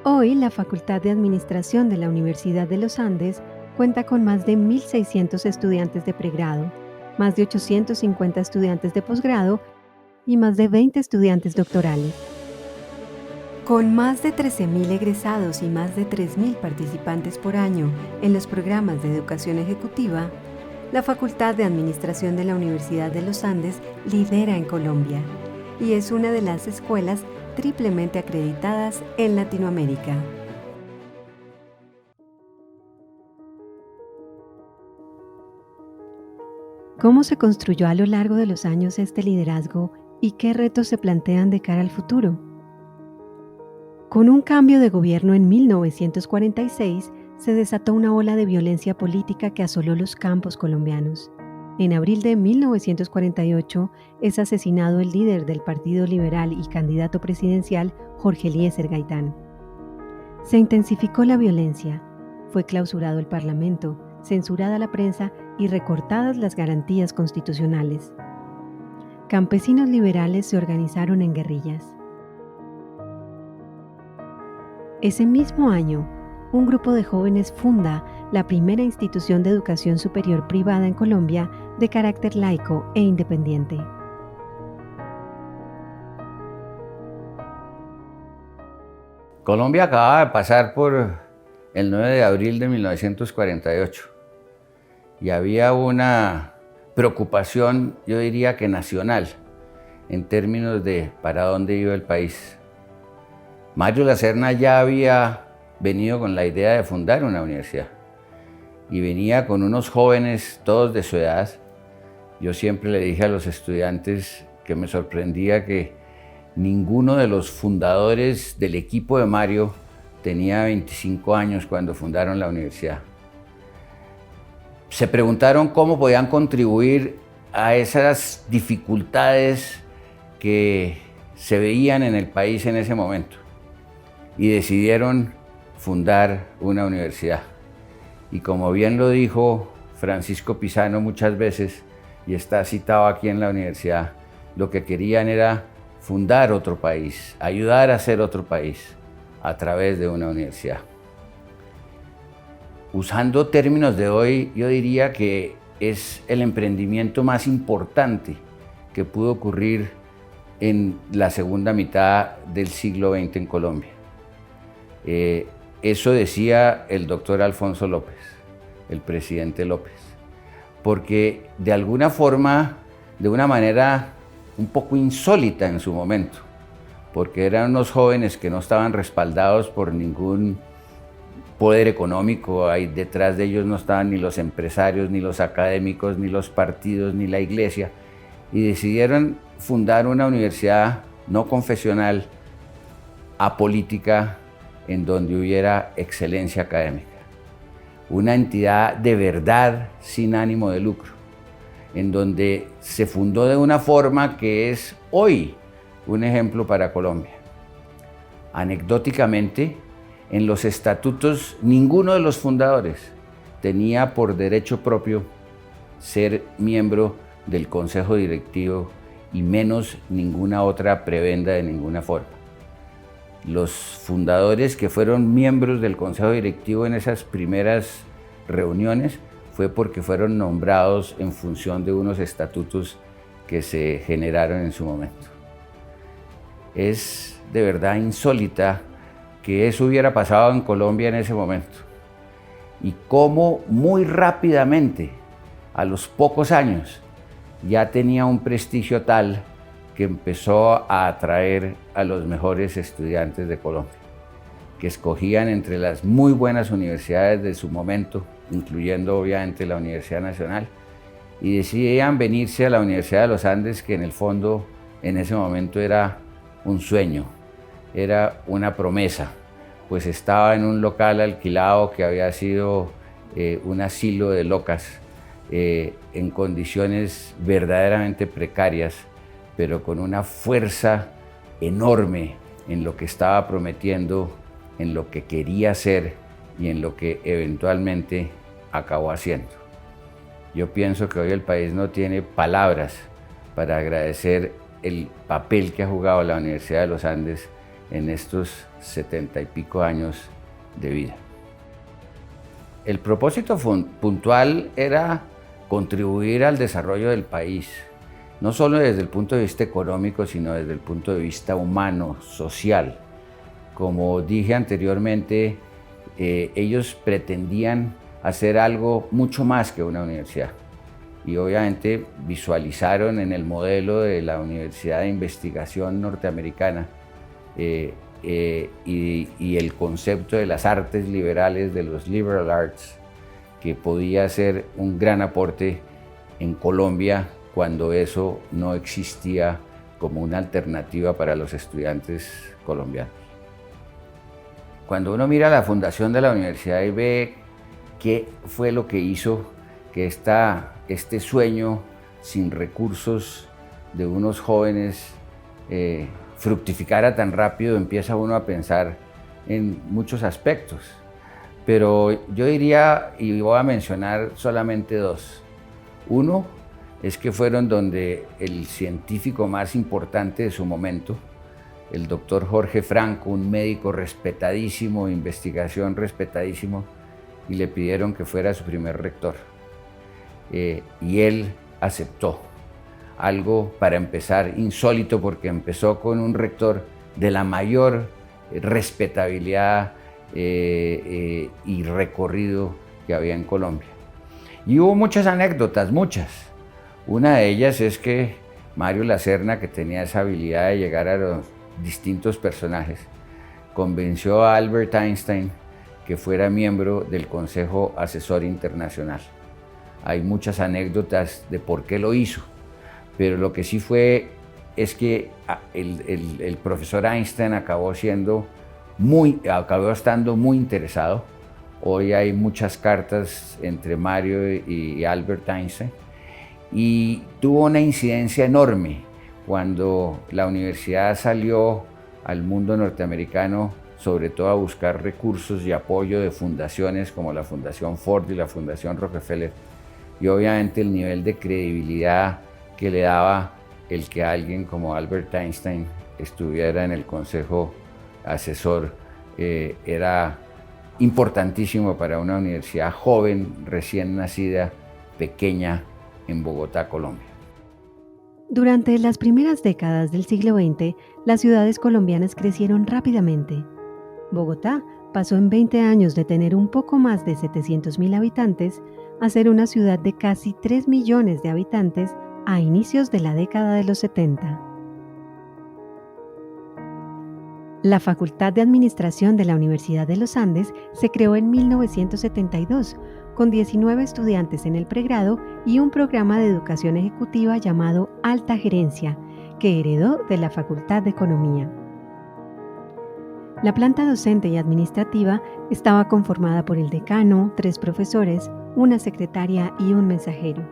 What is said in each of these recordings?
Hoy, la Facultad de Administración de la Universidad de los Andes cuenta con más de 1.600 estudiantes de pregrado, más de 850 estudiantes de posgrado y más de 20 estudiantes doctorales. Con más de 13.000 egresados y más de 3.000 participantes por año en los programas de educación ejecutiva, la Facultad de Administración de la Universidad de los Andes lidera en Colombia y es una de las escuelas triplemente acreditadas en Latinoamérica. ¿Cómo se construyó a lo largo de los años este liderazgo y qué retos se plantean de cara al futuro? Con un cambio de gobierno en 1946, se desató una ola de violencia política que asoló los campos colombianos. En abril de 1948 es asesinado el líder del Partido Liberal y candidato presidencial, Jorge Eliezer Gaitán. Se intensificó la violencia, fue clausurado el Parlamento, censurada la prensa y recortadas las garantías constitucionales. Campesinos liberales se organizaron en guerrillas. Ese mismo año, un grupo de jóvenes funda la primera institución de educación superior privada en Colombia de carácter laico e independiente. Colombia acababa de pasar por el 9 de abril de 1948 y había una preocupación, yo diría que nacional, en términos de para dónde iba el país. Mario Laserna ya había venido con la idea de fundar una universidad y venía con unos jóvenes, todos de su edad. Yo siempre le dije a los estudiantes que me sorprendía que ninguno de los fundadores del equipo de Mario tenía 25 años cuando fundaron la universidad. Se preguntaron cómo podían contribuir a esas dificultades que se veían en el país en ese momento y decidieron fundar una universidad. Y como bien lo dijo Francisco Pizano muchas veces, y está citado aquí en la universidad, lo que querían era fundar otro país, ayudar a hacer otro país a través de una universidad. Usando términos de hoy, yo diría que es el emprendimiento más importante que pudo ocurrir en la segunda mitad del siglo XX en Colombia. Eso decía el doctor Alfonso López, el presidente López, porque de alguna forma, de una manera un poco insólita en su momento, porque eran unos jóvenes que no estaban respaldados por ningún poder económico, ahí detrás de ellos no estaban ni los empresarios, ni los académicos, ni los partidos, ni la iglesia, y decidieron fundar una universidad no confesional, apolítica, en donde hubiera excelencia académica. Una entidad de verdad sin ánimo de lucro, en donde se fundó de una forma que es hoy un ejemplo para Colombia. Anecdóticamente, en los estatutos, ninguno de los fundadores tenía por derecho propio ser miembro del consejo directivo y menos ninguna otra prebenda de ninguna forma. Los fundadores que fueron miembros del consejo directivo en esas primeras reuniones fue porque fueron nombrados en función de unos estatutos que se generaron en su momento. Es de verdad insólita que eso hubiera pasado en Colombia en ese momento y cómo muy rápidamente, a los pocos años, ya tenía un prestigio tal que empezó a atraer a los mejores estudiantes de Colombia, que escogían entre las muy buenas universidades de su momento, incluyendo obviamente la Universidad Nacional, y decidían venirse a la Universidad de los Andes, que en el fondo en ese momento era un sueño, era una promesa, pues estaba en un local alquilado que había sido un asilo de locas, en condiciones verdaderamente precarias, pero con una fuerza enorme en lo que estaba prometiendo, en lo que quería hacer y en lo que eventualmente acabó haciendo. Yo pienso que hoy el país no tiene palabras para agradecer el papel que ha jugado la Universidad de los Andes en estos 70 y pico años de vida. El propósito puntual era contribuir al desarrollo del país, no solo desde el punto de vista económico, sino desde el punto de vista humano, social. Como dije anteriormente, ellos pretendían hacer algo mucho más que una universidad. Y obviamente visualizaron en el modelo de la Universidad de Investigación norteamericana y el concepto de las artes liberales, de los liberal arts, que podía ser un gran aporte en Colombia cuando eso no existía como una alternativa para los estudiantes colombianos. Cuando uno mira la fundación de la universidad y ve qué fue lo que hizo que este sueño sin recursos de unos jóvenes fructificara tan rápido, empieza uno a pensar en muchos aspectos. Pero yo diría, y voy a mencionar solamente dos. Uno es que fueron donde el científico más importante de su momento, el doctor Jorge Franco, un médico respetadísimo, de investigación respetadísimo, y le pidieron que fuera su primer rector. Y él aceptó. Algo, para empezar, insólito, porque empezó con un rector de la mayor respetabilidad y recorrido que había en Colombia. Y hubo muchas anécdotas, muchas. Una de ellas es que Mario Lacerna, que tenía esa habilidad de llegar a los distintos personajes, convenció a Albert Einstein que fuera miembro del Consejo Asesor Internacional. Hay muchas anécdotas de por qué lo hizo, pero lo que sí fue es que el profesor Einstein acabó estando muy interesado. Hoy hay muchas cartas entre Mario y Albert Einstein, y tuvo una incidencia enorme cuando la universidad salió al mundo norteamericano, sobre todo a buscar recursos y apoyo de fundaciones como la Fundación Ford y la Fundación Rockefeller, y obviamente el nivel de credibilidad que le daba el que alguien como Albert Einstein estuviera en el consejo asesor era importantísimo para una universidad joven, recién nacida, pequeña, en Bogotá, Colombia. Durante las primeras décadas del siglo XX, las ciudades colombianas crecieron rápidamente. Bogotá pasó en 20 años de tener un poco más de 700.000 habitantes a ser una ciudad de casi 3 millones de habitantes a inicios de la década de los 70. La Facultad de Administración de la Universidad de los Andes se creó en 1972, con 19 estudiantes en el pregrado y un programa de educación ejecutiva llamado Alta Gerencia, que heredó de la Facultad de Economía. La planta docente y administrativa estaba conformada por el decano, 3 profesores, una secretaria y un mensajero.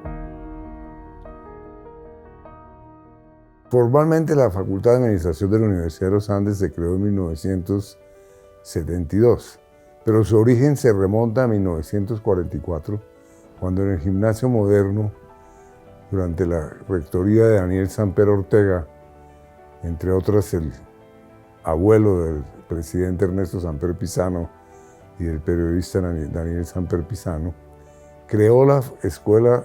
Formalmente, la Facultad de Administración de la Universidad de los Andes se creó en 1972, pero su origen se remonta a 1944, cuando en el Gimnasio Moderno, durante la rectoría de Daniel Samper Ortega, entre otras el abuelo del presidente Ernesto Samper Pisano y del periodista Daniel Samper Pisano, creó la Escuela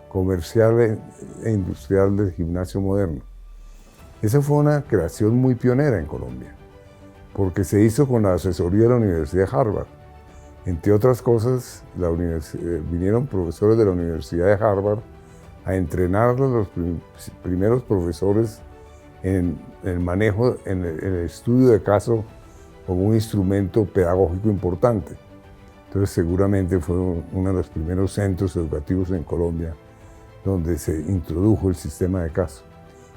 Comercial e Industrial del Gimnasio Moderno. Esa fue una creación muy pionera en Colombia, porque se hizo con la asesoría de la Universidad de Harvard. Entre otras cosas, vinieron profesores de la Universidad de Harvard a entrenar a los primeros profesores en el manejo, en el estudio de caso como un instrumento pedagógico importante. Entonces, seguramente fue uno de los primeros centros educativos en Colombia donde se introdujo el sistema de caso.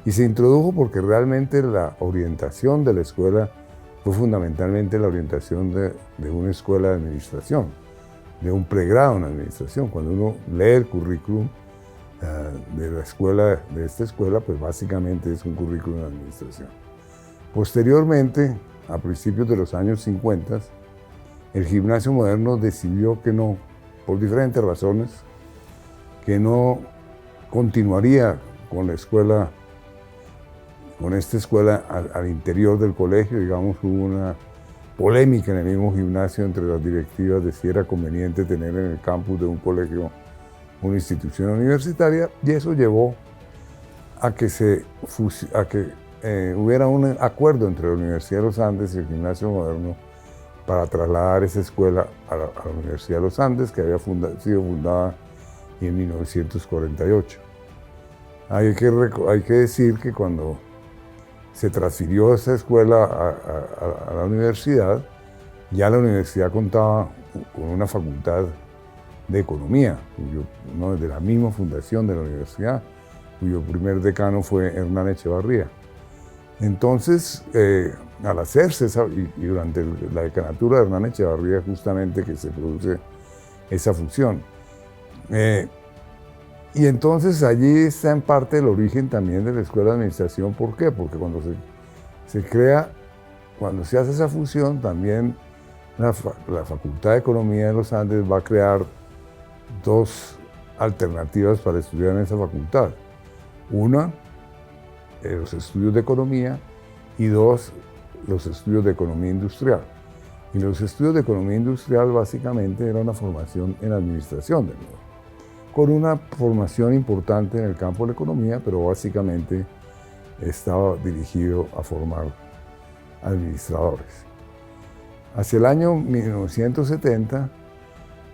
Y se introdujo porque realmente la orientación de la escuela fue fundamentalmente la orientación de una escuela de administración, de un pregrado en administración. Cuando uno lee el currículum de esta escuela, pues básicamente es un currículum de administración. Posteriormente, a principios de los años 50, el Gimnasio Moderno decidió que no, por diferentes razones, que no continuaría con la escuela con esta escuela al interior del colegio, digamos, hubo una polémica en el mismo gimnasio entre las directivas de si era conveniente tener en el campus de un colegio una institución universitaria, y eso llevó a que, hubiera un acuerdo entre la Universidad de los Andes y el Gimnasio Moderno para trasladar esa escuela a la Universidad de los Andes, que había sido fundada en 1948. Hay que decir que cuando se transfirió esa escuela a la universidad, ya la universidad contaba con una facultad de economía, de la misma fundación de la universidad, cuyo primer decano fue Hernán Echevarría. Entonces, al hacerse y durante la decanatura de Hernán Echevarría, justamente que se produce esa fusión. Y entonces allí está en parte el origen también de la Escuela de Administración. ¿Por qué? Porque cuando se hace esa fusión, también la Facultad de Economía de los Andes va a crear dos alternativas para estudiar en esa facultad. Una, los estudios de economía, y dos, los estudios de economía industrial. Y los estudios de economía industrial básicamente era una formación en administración, de nuevo, con una formación importante en el campo de la economía, pero básicamente estaba dirigido a formar administradores. Hacia el año 1970,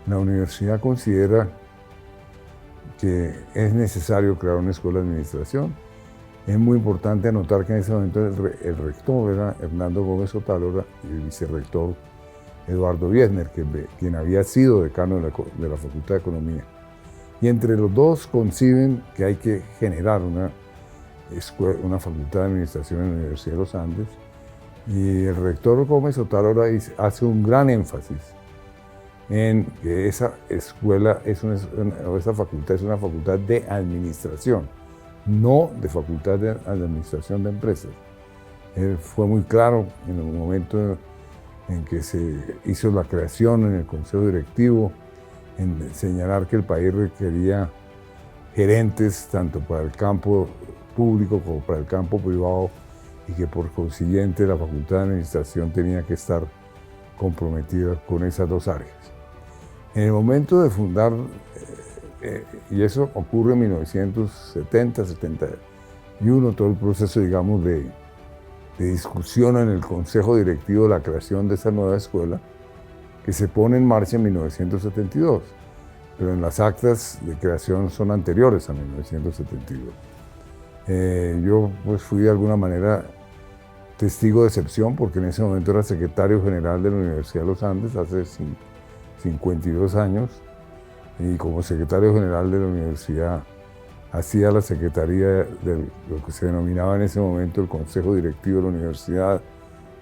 la universidad considera que es necesario crear una escuela de administración. Es muy importante anotar que en ese momento el rector era Hernando Gómez Otálora y el vicerrector Eduardo Biesner, quien había sido decano de la Facultad de Economía. Y entre los dos conciben que hay que generar una facultad de administración en la Universidad de los Andes, y el rector Gómez Otálora hace un gran énfasis en que esa escuela esa facultad es una facultad de administración, no de facultad de administración de empresas. Él fue muy claro en el momento en que se hizo la creación en el Consejo Directivo, en señalar que el país requería gerentes tanto para el campo público como para el campo privado, y que por consiguiente la Facultad de Administración tenía que estar comprometida con esas dos áreas. En el momento de fundar, y eso ocurre en 1970, 71, todo el proceso, digamos, de discusión en el Consejo Directivo de la creación de esa nueva escuela, que se pone en marcha en 1972, pero en las actas de creación son anteriores a 1972. Yo pues fui de alguna manera testigo de excepción, porque en ese momento era secretario general de la Universidad de los Andes, hace 52 años, y como secretario general de la universidad hacía la secretaría de lo que se denominaba en ese momento el Consejo Directivo de la Universidad,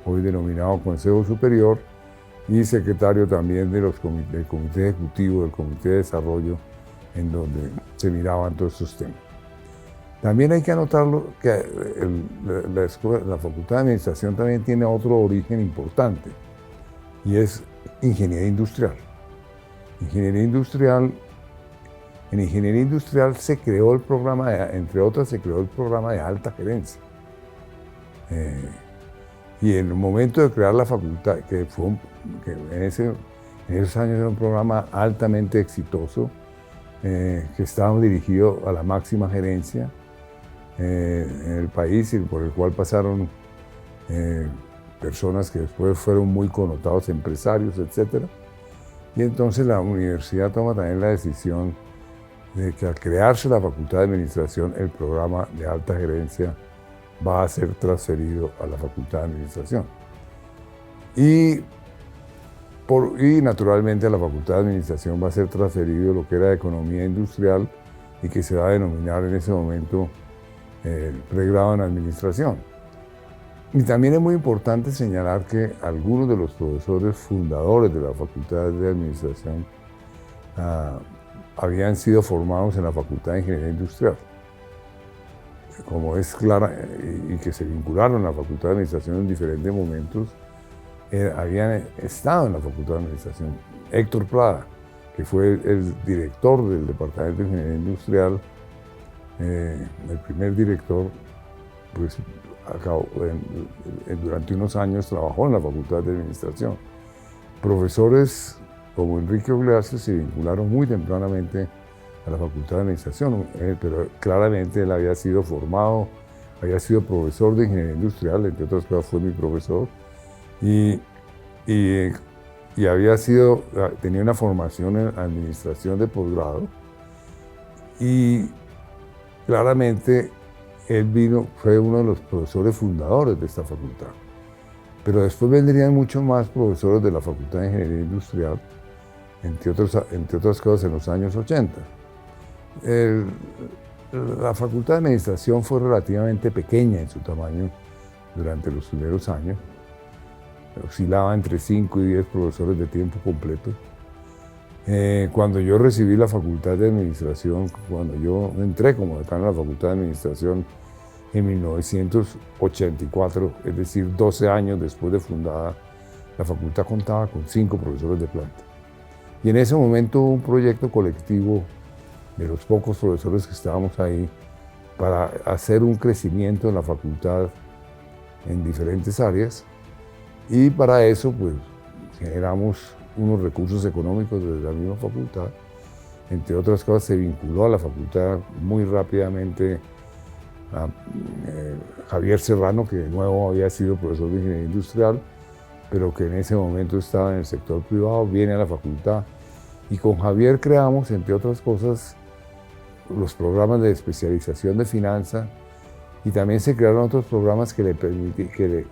hoy denominado Consejo Superior, y secretario también del Comité Ejecutivo, del Comité de Desarrollo, en donde se miraban todos estos temas. También hay que anotarlo que la Facultad de Administración también tiene otro origen importante, y es ingeniería industrial. En ingeniería industrial se creó el programa, entre otras, se creó el programa de alta gerencia. Y en el momento de crear la facultad, que en esos años era un programa altamente exitoso, que estaba dirigido a la máxima gerencia en el país, y por el cual pasaron personas que después fueron muy connotados empresarios, etc. Y entonces la universidad toma también la decisión de que al crearse la Facultad de Administración, el programa de alta gerencia va a ser transferido a la Facultad de Administración. Y naturalmente a la Facultad de Administración va a ser transferido lo que era Economía Industrial, y que se va a denominar en ese momento el pregrado en Administración. Y también es muy importante señalar que algunos de los profesores fundadores de la Facultad de Administración habían sido formados en la Facultad de Ingeniería Industrial, como es clara, y que se vincularon a la Facultad de Administración en diferentes momentos. Habían estado en la Facultad de Administración. Héctor Prada, que fue el director del Departamento de Ingeniería Industrial, el primer director, pues durante unos años trabajó en la Facultad de Administración. Profesores como Enrique Ogleace se vincularon muy tempranamente a la Facultad de Administración, pero claramente él había sido formado, había sido profesor de Ingeniería Industrial, entre otras cosas fue mi profesor, y tenía una formación en Administración de posgrado, y claramente él fue uno de los profesores fundadores de esta facultad. Pero después vendrían muchos más profesores de la Facultad de Ingeniería Industrial, entre otras cosas en los años 80. La Facultad de Administración fue relativamente pequeña en su tamaño durante los primeros años. Oscilaba entre 5 y 10 profesores de tiempo completo. Cuando yo recibí la Facultad de Administración, cuando yo entré como decano de la Facultad de Administración en 1984, es decir, 12 años después de fundada, la facultad contaba con 5 profesores de planta. Y en ese momento hubo un proyecto colectivo de los pocos profesores que estábamos ahí para hacer un crecimiento en la facultad en diferentes áreas, y para eso pues generamos unos recursos económicos desde la misma facultad. Entre otras cosas, se vinculó a la facultad muy rápidamente a Javier Serrano, que de nuevo había sido profesor de Ingeniería Industrial, pero que en ese momento estaba en el sector privado, viene a la facultad, y con Javier creamos, entre otras cosas, los programas de especialización de finanza, y también se crearon otros programas que le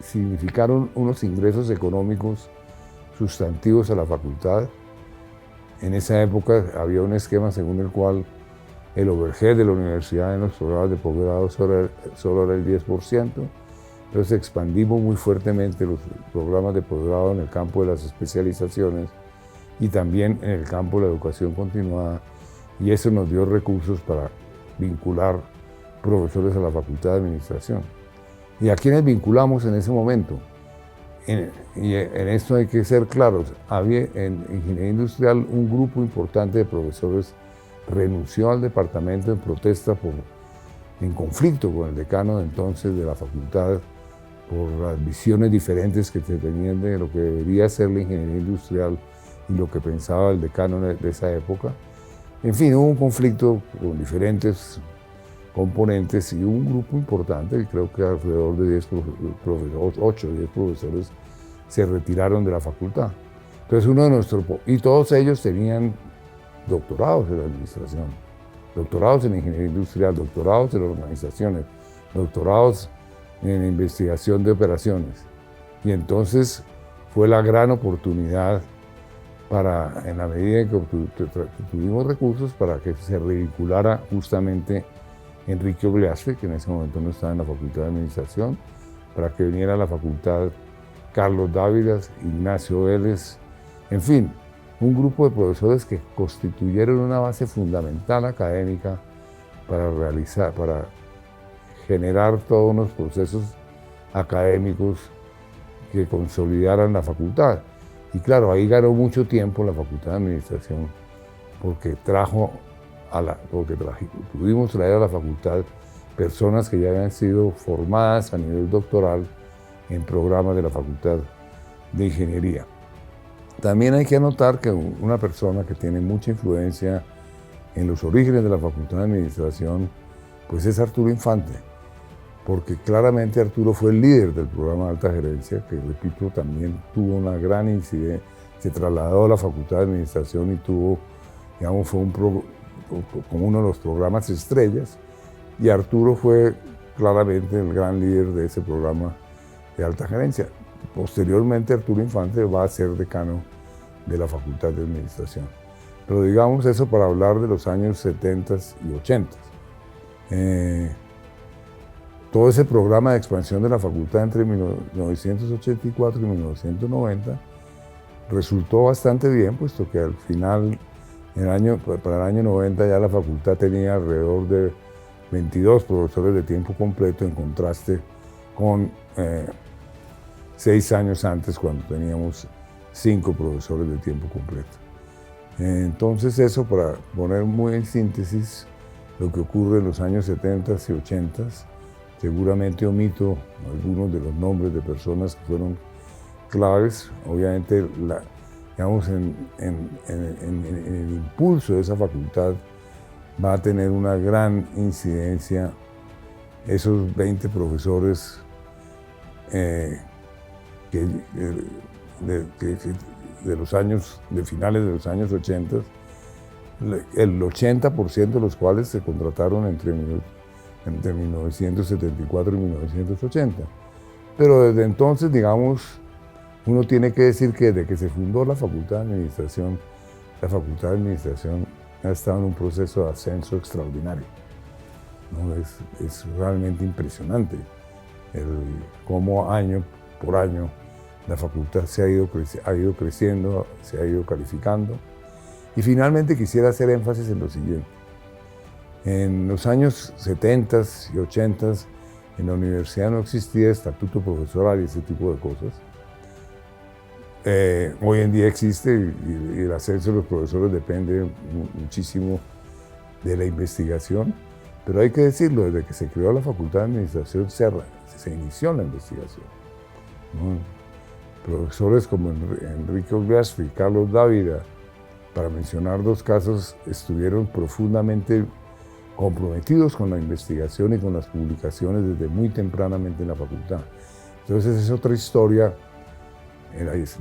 significaron unos ingresos económicos sustantivos a la facultad. En esa época había un esquema según el cual el overhead de la universidad en los programas de posgrado solo era el 10%. Entonces expandimos muy fuertemente los programas de posgrado en el campo de las especializaciones y también en el campo de la educación continuada, y eso nos dio recursos para vincular profesores a la Facultad de Administración. ¿Y a quiénes vinculamos en ese momento? Y en esto hay que ser claros. Había en Ingeniería Industrial un grupo importante de profesores renunció al departamento en protesta en conflicto con el decano de entonces de la facultad por las visiones diferentes que se tenían de lo que debería ser la ingeniería industrial y lo que pensaba el decano de esa época. En fin, hubo un conflicto con diferentes componentes y un grupo importante, y creo que alrededor de 8 o 10 profesores se retiraron de la facultad. Entonces y todos ellos tenían doctorados en la administración, doctorados en ingeniería industrial, doctorados en organizaciones, doctorados en investigación de operaciones. Y entonces fue la gran oportunidad para, en la medida en que tuvimos recursos, para que se revinculara justamente Enrique Ogleace, que en ese momento no estaba en la Facultad de Administración, para que viniera a la facultad Carlos Dávila, Ignacio Vélez, en fin, un grupo de profesores que constituyeron una base fundamental académica para generar todos unos procesos académicos que consolidaran la facultad. Y claro, ahí ganó mucho tiempo la Facultad de Administración, porque pudimos traer a la facultad personas que ya habían sido formadas a nivel doctoral en programas de la Facultad de Ingeniería. También hay que anotar que una persona que tiene mucha influencia en los orígenes de la Facultad de Administración, pues es Arturo Infante, porque claramente Arturo fue el líder del programa de alta gerencia, que repito, también tuvo una gran incidencia, se trasladó a la Facultad de Administración y tuvo, digamos, fue como uno de los programas estrellas, y Arturo fue claramente el gran líder de ese programa de alta gerencia. Posteriormente Arturo Infante va a ser decano de la Facultad de Administración. Pero digamos eso para hablar de los años 70 y 80. Todo ese programa de expansión de la facultad entre 1984 y 1990 resultó bastante bien, puesto que al final, para el año 90 ya la facultad tenía alrededor de 22 profesores de tiempo completo, en contraste con 6 años antes, cuando teníamos 5 profesores de tiempo completo. Entonces eso, para poner muy en síntesis, lo que ocurre en los años 70 y 80. Seguramente omito algunos de los nombres de personas que fueron claves. Obviamente, digamos, en el impulso de esa facultad va a tener una gran incidencia esos 20 profesores de finales de los años 80, el 80% de los cuales se contrataron entre 1974 y 1980. Pero desde entonces, digamos, uno tiene que decir que desde que se fundó la Facultad de Administración ha estado en un proceso de ascenso extraordinario, ¿no? Es realmente impresionante cómo año por año la facultad ha ido creciendo, se ha ido calificando. Y finalmente quisiera hacer énfasis en lo siguiente. En los años 70 y 80 en la universidad no existía estatuto profesoral y ese tipo de cosas. Hoy en día existe y el ascenso de los profesores depende muchísimo de la investigación, pero hay que decirlo, desde que se creó la Facultad de Administración se inició la investigación, ¿no? Profesores como Enrique Ogliastri y Carlos Dávila, para mencionar dos casos, estuvieron profundamente comprometidos con la investigación y con las publicaciones desde muy tempranamente en la facultad. Entonces es otra historia,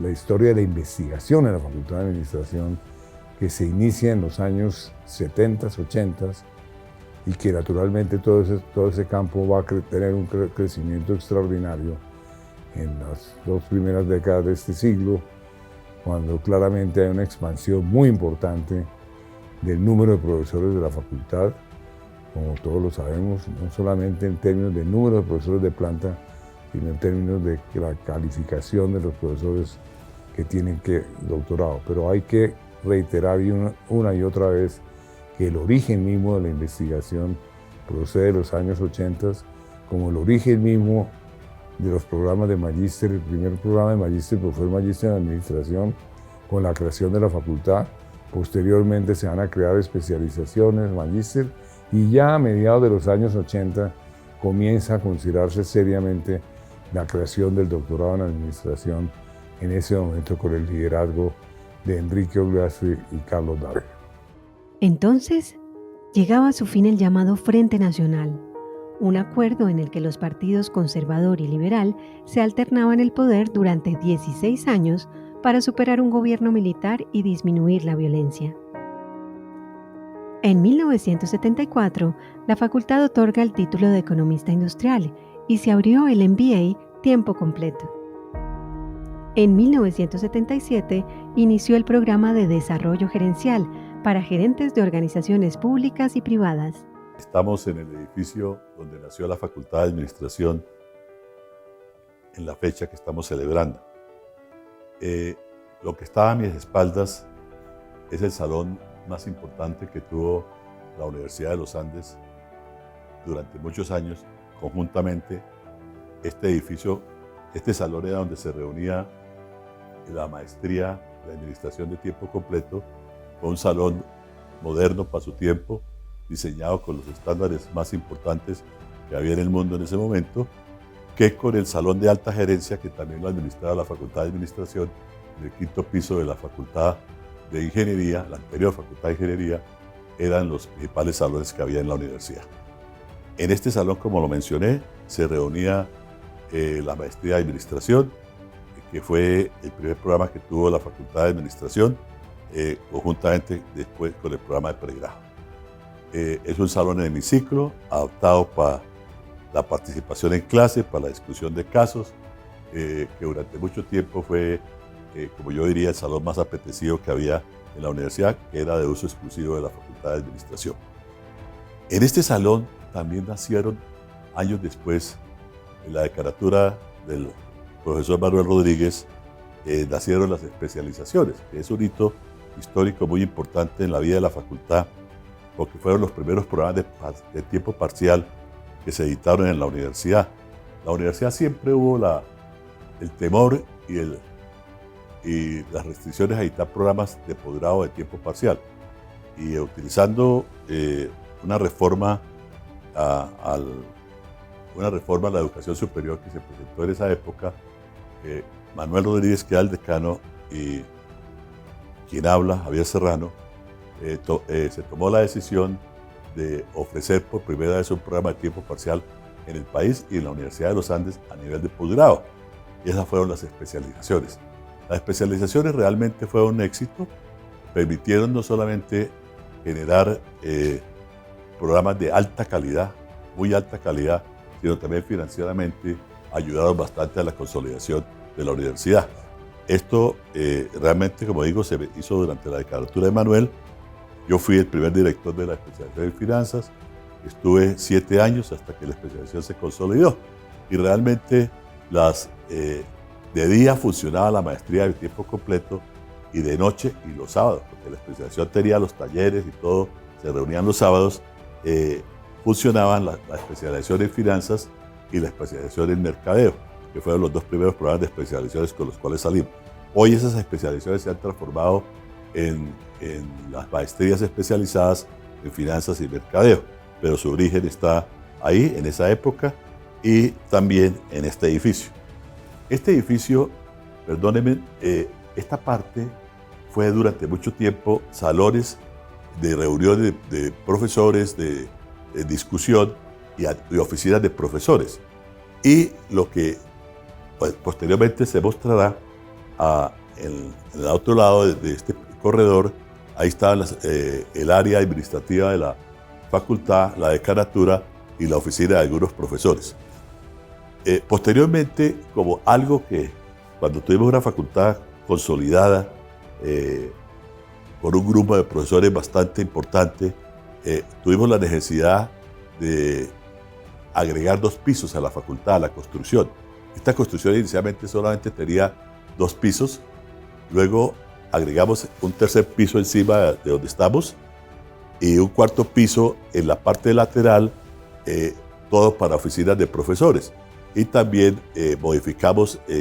la historia de la investigación en la Facultad de Administración, que se inicia en los años 70, 80 y que naturalmente todo ese campo va a tener un crecimiento extraordinario en las 2 primeras décadas de este siglo, cuando claramente hay una expansión muy importante del número de profesores de la facultad, como todos lo sabemos, no solamente en términos de número de profesores de planta, sino en términos de la calificación de los profesores que tienen doctorado. Pero hay que reiterar una y otra vez que el origen mismo de la investigación procede de los años 80, como el origen mismo de los programas de magíster. El primer programa de magíster fue el magíster en administración con la creación de la facultad. Posteriormente se van a crear especializaciones, magíster, y ya a mediados de los años 80 comienza a considerarse seriamente la creación del doctorado en administración, en ese momento con el liderazgo de Enrique Ogliastri y Carlos Dávila. Entonces, llegaba a su fin el llamado Frente Nacional, un acuerdo en el que los partidos conservador y liberal se alternaban el poder durante 16 años para superar un gobierno militar y disminuir la violencia. En 1974, la facultad otorga el título de economista industrial y se abrió el MBA tiempo completo. En 1977, inició el programa de desarrollo gerencial para gerentes de organizaciones públicas y privadas. Estamos en el edificio donde nació la Facultad de Administración en la fecha que estamos celebrando. Lo que está a mis espaldas es el salón más importante que tuvo la Universidad de los Andes durante muchos años. Conjuntamente, este salón era donde se reunía la maestría de administración de tiempo completo. Fue un salón moderno para su tiempo, diseñado con los estándares más importantes que había en el mundo en ese momento, que con el salón de alta gerencia, que también lo administraba la Facultad de Administración, en el 5º piso de la Facultad de Ingeniería, la anterior Facultad de Ingeniería, eran los principales salones que había en la universidad. En este salón, como lo mencioné, se reunía la maestría de Administración, que fue el primer programa que tuvo la Facultad de Administración, conjuntamente después con el programa de pregrado. Es un salón en hemiciclo, adaptado para la participación en clase, para la discusión de casos, que durante mucho tiempo fue, como yo diría, el salón más apetecido que había en la universidad, que era de uso exclusivo de la Facultad de Administración. En este salón también nacieron, años después, en la decanatura del profesor Manuel Rodríguez, nacieron las especializaciones, que es un hito histórico muy importante en la vida de la facultad, porque fueron los primeros programas de tiempo parcial que se editaron en la universidad. La universidad siempre hubo el temor y las restricciones a editar programas de posgrado de tiempo parcial. Y utilizando una reforma a la educación superior que se presentó en esa época. Manuel Rodríguez, que era el decano, y quien habla, Javier Serrano, se tomó la decisión de ofrecer por primera vez un programa de tiempo parcial en el país y en la Universidad de los Andes a nivel de posgrado. Y esas fueron las especializaciones. Las especializaciones realmente fueron un éxito, permitieron no solamente generar programas de alta calidad, muy alta calidad, sino también financieramente ayudaron bastante a la consolidación de la universidad. Esto realmente, como digo, se hizo durante la decanatura de Manuel. Yo fui el primer director de la especialización en finanzas, estuve 7 años hasta que la especialización se consolidó. Y realmente de día funcionaba la maestría de tiempo completo y de noche y los sábados, porque la especialización tenía los talleres y todo, se reunían los sábados, funcionaban la especialización en finanzas y la especialización en mercadeo, que fueron los 2 primeros programas de especializaciones con los cuales salimos. Hoy esas especializaciones se han transformado en las maestrías especializadas en finanzas y mercadeo, pero su origen está ahí, en esa época, y también en este edificio. Este edificio, perdónenme, esta parte fue durante mucho tiempo salones de reuniones de profesores, de discusión y oficinas de profesores. Y lo que pues, posteriormente se mostrará en el otro lado de este corredor, ahí está el área administrativa de la facultad, la decanatura y la oficina de algunos profesores. Posteriormente, como algo que cuando tuvimos una facultad consolidada, con un grupo de profesores bastante importante, tuvimos la necesidad de agregar 2 pisos a la facultad, a la construcción. Esta construcción inicialmente solamente tenía 2 pisos, luego agregamos un 3er piso encima de donde estamos y un 4º piso en la parte lateral, todo para oficinas de profesores. Y también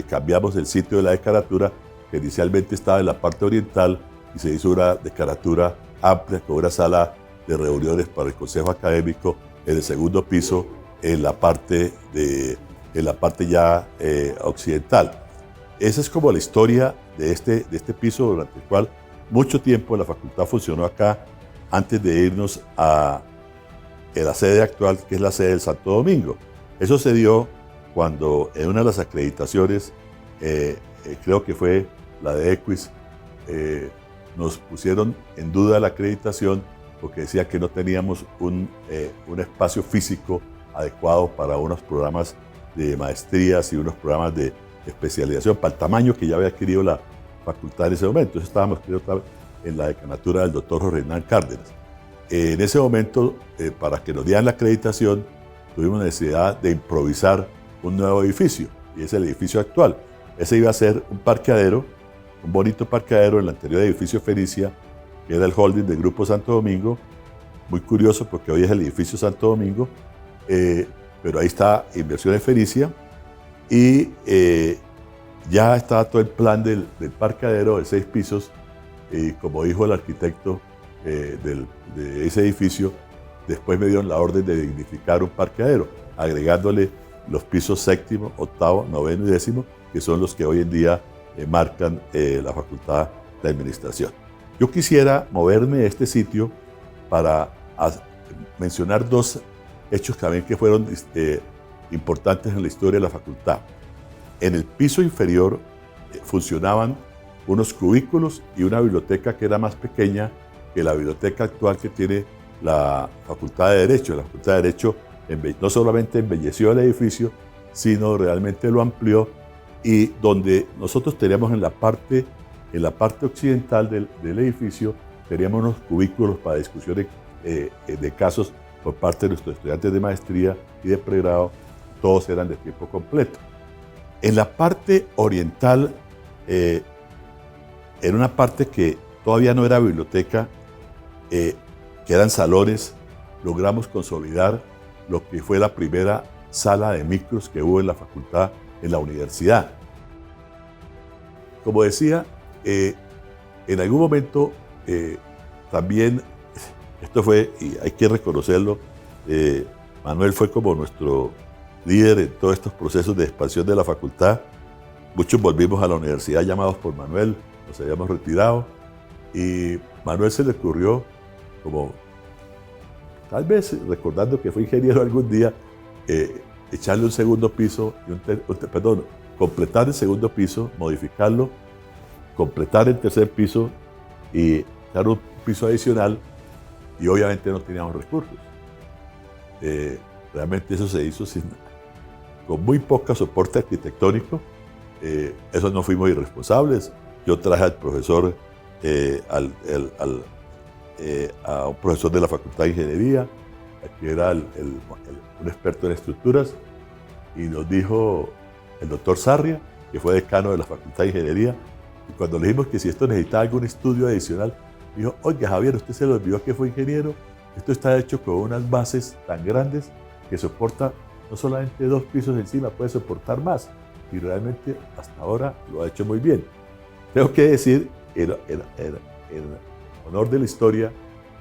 cambiamos el sitio de la decanatura, que inicialmente estaba en la parte oriental, y se hizo una decanatura amplia con una sala de reuniones para el consejo académico en el 2º piso, en la parte ya occidental. Esa es como la historia de este piso, durante el cual mucho tiempo la facultad funcionó acá, antes de irnos a la sede actual, que es la sede del Santo Domingo. Eso se dio cuando en una de las acreditaciones, creo que fue la de Equis, nos pusieron en duda la acreditación porque decía que no teníamos un espacio físico adecuado para unos programas de maestrías y unos programas de especialización para el tamaño que ya había adquirido la facultad en ese momento. Entonces estábamos en la decanatura del doctor Jorge Hernán Cárdenas. En ese momento, para que nos dieran la acreditación, tuvimos necesidad de improvisar un nuevo edificio, y es el edificio actual. Ese iba a ser un parqueadero, un bonito parqueadero en el anterior edificio Fenicia, que era el holding del Grupo Santo Domingo. Muy curioso porque hoy es el edificio Santo Domingo, pero ahí está Inversiones Fenicia, y ya estaba todo el plan del parqueadero de 6 pisos, y como dijo el arquitecto de ese edificio, después me dieron la orden de dignificar un parqueadero, agregándole los pisos 7º, 8º, 9º y 10º, que son los que hoy en día marcan la Facultad de Administración. Yo quisiera moverme de este sitio para mencionar 2 hechos también que fueron importantes en la historia de la facultad. En el piso inferior funcionaban unos cubículos y una biblioteca que era más pequeña que la biblioteca actual que tiene la Facultad de Derecho. La Facultad de Derecho no solamente embelleció el edificio, sino realmente lo amplió, y donde nosotros teníamos en la parte occidental del edificio, teníamos unos cubículos para discusiones de casos por parte de nuestros estudiantes de maestría y de pregrado. Todos eran de tiempo completo. En la parte oriental, en una parte que todavía no era biblioteca, que eran salones, logramos consolidar lo que fue la primera sala de micros que hubo en la facultad, en la universidad. Como decía, en algún momento también Esto fue, y hay que reconocerlo, Manuel fue como nuestro líder en todos estos procesos de expansión de la facultad. Muchos volvimos a la universidad llamados por Manuel, nos habíamos retirado, y Manuel se le ocurrió, como tal vez recordando que fue ingeniero algún día, echarle un segundo piso, completar el segundo piso, modificarlo, completar el tercer piso y dar un piso adicional, y obviamente no teníamos recursos. Realmente eso se hizo con muy poco soporte arquitectónico. Eso no fuimos irresponsables. Yo traje al profesor, a un profesor de la Facultad de Ingeniería, que era un experto en estructuras, y nos dijo el doctor Sarria, que fue decano de la Facultad de Ingeniería, y cuando le dijimos que si esto necesitaba algún estudio adicional, dijo: oiga, Javier, usted se le olvidó que fue ingeniero, esto está hecho con unas bases tan grandes que soporta no solamente 2 pisos encima, puede soportar más, y realmente hasta ahora lo ha hecho muy bien. Tengo que decir, en honor de la historia,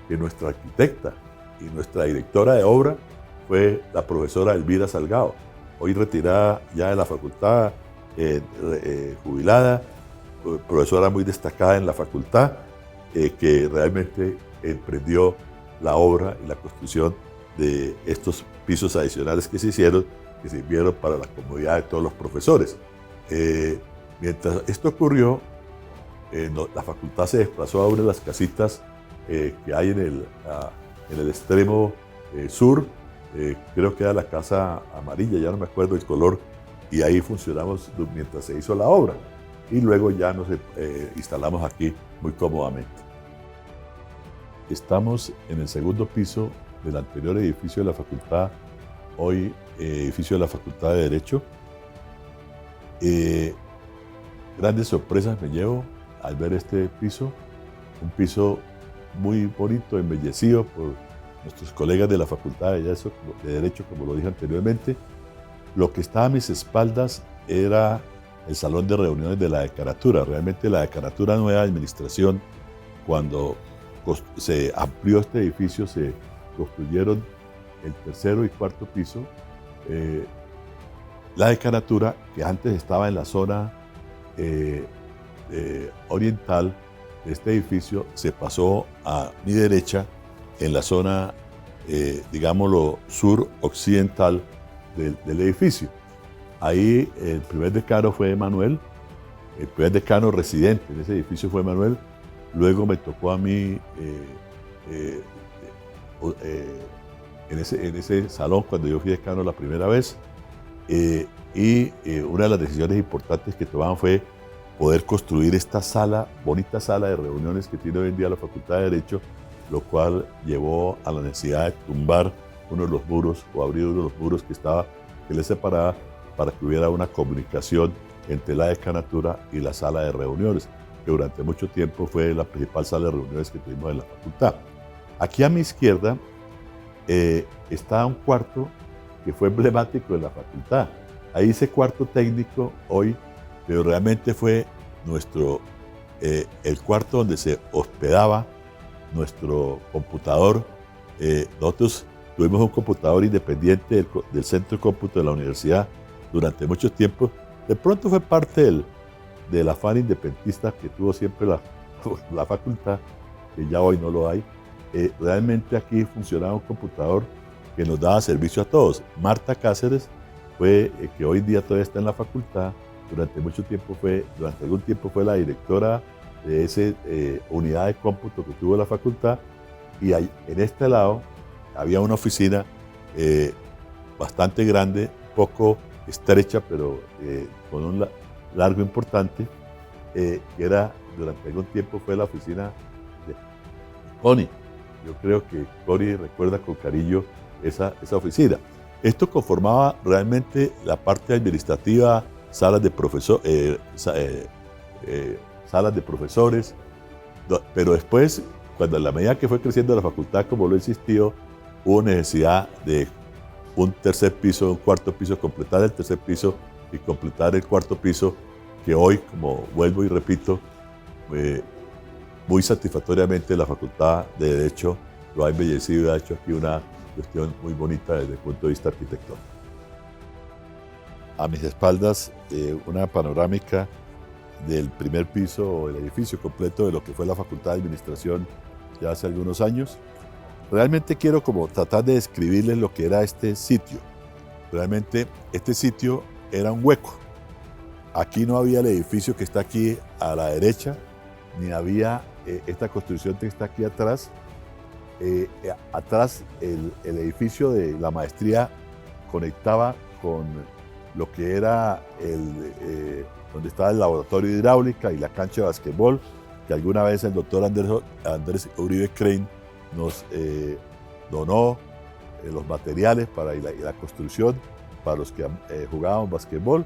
que nuestra arquitecta y nuestra directora de obra fue la profesora Elvira Salgado, hoy retirada ya de la facultad, jubilada, profesora muy destacada en la facultad, que realmente emprendió la obra y la construcción de estos pisos adicionales que se hicieron, que sirvieron para la comodidad de todos los profesores. Mientras esto ocurrió, la facultad se desplazó a una de las casitas que hay en el extremo sur, creo que era la Casa Amarilla, ya no me acuerdo el color, y ahí funcionamos mientras se hizo la obra. Y luego ya nos instalamos aquí muy cómodamente. Estamos en el segundo piso del anterior edificio de la facultad, hoy edificio de la Facultad de Derecho. Grandes sorpresas me llevo al ver este piso, un piso muy bonito, embellecido por nuestros colegas de la Facultad de Derecho, como lo dije anteriormente. Lo que estaba a mis espaldas era el salón de reuniones de la decanatura. Realmente la decanatura nueva de administración, cuando se amplió este edificio, se construyeron el tercero y cuarto piso. La decanatura, que antes estaba en la zona oriental de este edificio, se pasó a mi derecha en la zona, digámoslo, sur-occidental del edificio. Ahí el primer decano fue Manuel, el primer decano residente en ese edificio fue Manuel. Luego me tocó a mí en ese salón cuando yo fui decano la primera vez, y una de las decisiones importantes que tomaban fue poder construir esta sala, bonita sala de reuniones que tiene hoy en día la Facultad de Derecho, lo cual llevó a la necesidad de tumbar uno de los muros o abrir uno de los muros que les separaba, para que hubiera una comunicación entre la decanatura y la sala de reuniones, que durante mucho tiempo fue la principal sala de reuniones que tuvimos en la facultad. Aquí a mi izquierda está un cuarto que fue emblemático de la facultad. Ahí dice cuarto técnico hoy, pero realmente fue el cuarto donde se hospedaba nuestro computador. Nosotros tuvimos un computador independiente del centro de cómputo de la universidad durante mucho tiempo. De pronto fue parte del afán independentista que tuvo siempre la facultad, que ya hoy no lo hay. Realmente aquí funcionaba un computador que nos daba servicio a todos. Marta Cáceres que hoy día todavía está en la facultad, durante algún tiempo fue la directora de esa unidad de cómputo que tuvo la facultad, y en este lado había una oficina bastante grande, un poco estrecha, pero con un largo importante, que durante algún tiempo fue la oficina de Connie. Yo creo que Connie recuerda con cariño esa oficina. Esto conformaba realmente la parte administrativa, salas de profesores, pero después, cuando a la medida que fue creciendo la facultad, como lo insistió, hubo necesidad de un tercer piso, un cuarto piso, completar el tercer piso y completar el cuarto piso, que hoy, como vuelvo y repito, muy satisfactoriamente la Facultad de Derecho lo ha embellecido y ha hecho aquí una cuestión muy bonita desde el punto de vista arquitectónico. A mis espaldas, una panorámica del primer piso del edificio completo de lo que fue la Facultad de Administración ya hace algunos años. Realmente quiero como tratar de describirles lo que era este sitio. Realmente este sitio era un hueco. Aquí no había el edificio que está aquí a la derecha, ni había esta construcción que está aquí atrás. Atrás el edificio de la maestría conectaba con lo que era donde estaba el laboratorio de hidráulica y la cancha de basquetbol, que alguna vez el doctor Andrés Uribe Crane nos donó los materiales para la construcción para los que jugábamos basquetbol,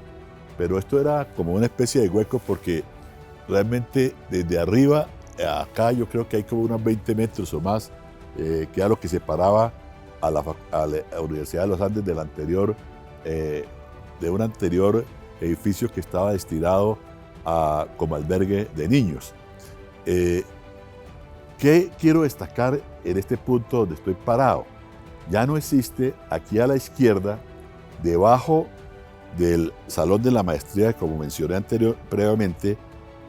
pero esto era como una especie de hueco porque realmente desde arriba, acá yo creo que hay como unos 20 metros o más, que era lo que separaba a la Universidad de los Andes del anterior, de un anterior edificio que estaba destinado como albergue de niños. ¿Qué quiero destacar en este punto donde estoy parado? Ya no existe aquí a la izquierda, debajo del salón de la maestría, como mencioné previamente,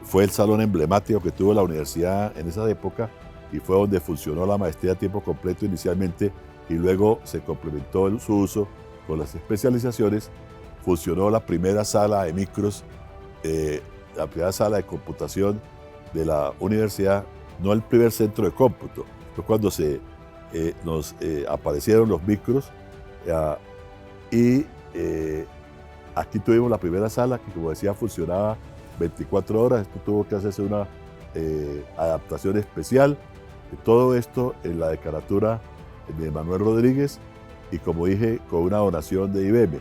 fue el salón emblemático que tuvo la universidad en esa época y fue donde funcionó la maestría a tiempo completo inicialmente y luego se complementó su uso con las especializaciones. Funcionó la primera sala de micros, la primera sala de computación de la universidad, no el primer centro de cómputo. Fue cuando nos aparecieron los micros y aquí tuvimos la primera sala que, como decía, funcionaba 24 horas. Esto tuvo que hacerse una adaptación especial. Todo esto en la decanatura de Manuel Rodríguez y, como dije, con una donación de IBM.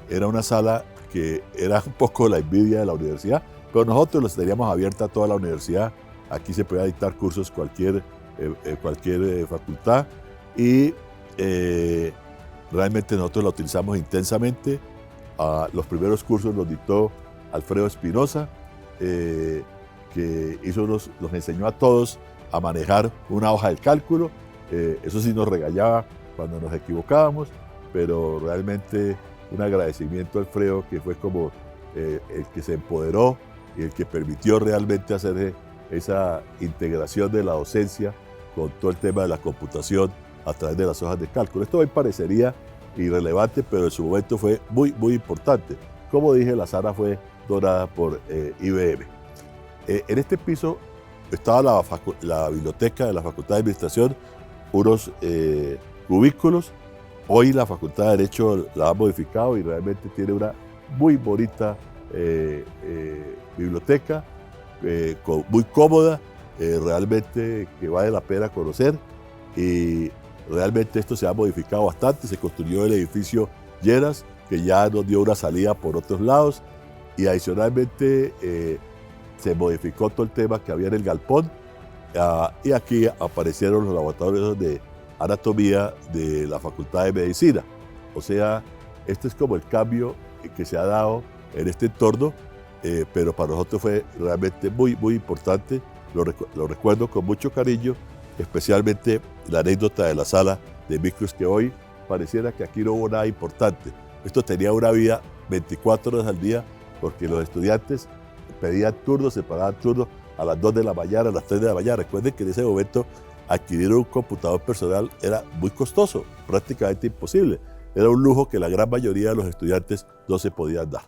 Era una sala que era un poco la envidia de la universidad, pero nosotros los teníamos abierta a toda la universidad. Aquí se podía dictar cursos cualquier facultad y realmente nosotros la utilizamos intensamente. Los primeros cursos los dictó Alfredo Espinosa, que nos enseñó a todos a manejar una hoja de cálculo. Eso sí, nos regañaba cuando nos equivocábamos, pero realmente un agradecimiento a Alfredo, que fue como el que se empoderó y el que permitió realmente hacer esa integración de la docencia con todo el tema de la computación a través de las hojas de cálculo. Esto hoy parecería irrelevante, pero en su momento fue muy, muy importante. Como dije, la sala fue donada por IBM. En este piso estaba la biblioteca de la Facultad de Administración, unos cubículos. Hoy la Facultad de Derecho la ha modificado y realmente tiene una muy bonita biblioteca, muy cómoda, realmente que vale la pena conocer, y realmente esto se ha modificado bastante. Se construyó el edificio Lleras, que ya nos dio una salida por otros lados, y adicionalmente se modificó todo el tema que había en el galpón, y aquí aparecieron los laboratorios de anatomía de la Facultad de Medicina. O sea, este es como el cambio que se ha dado en este entorno, pero para nosotros fue realmente muy, muy importante. Lo recuerdo con mucho cariño, especialmente la anécdota de la sala de micros, que hoy pareciera que aquí no hubo nada importante. Esto tenía una vida 24 horas al día, porque los estudiantes pedían turnos, se pagaban turnos a las 2 de la mañana, a las 3 de la mañana. Recuerden que en ese momento adquirir un computador personal era muy costoso, prácticamente imposible. Era un lujo que la gran mayoría de los estudiantes no se podían dar.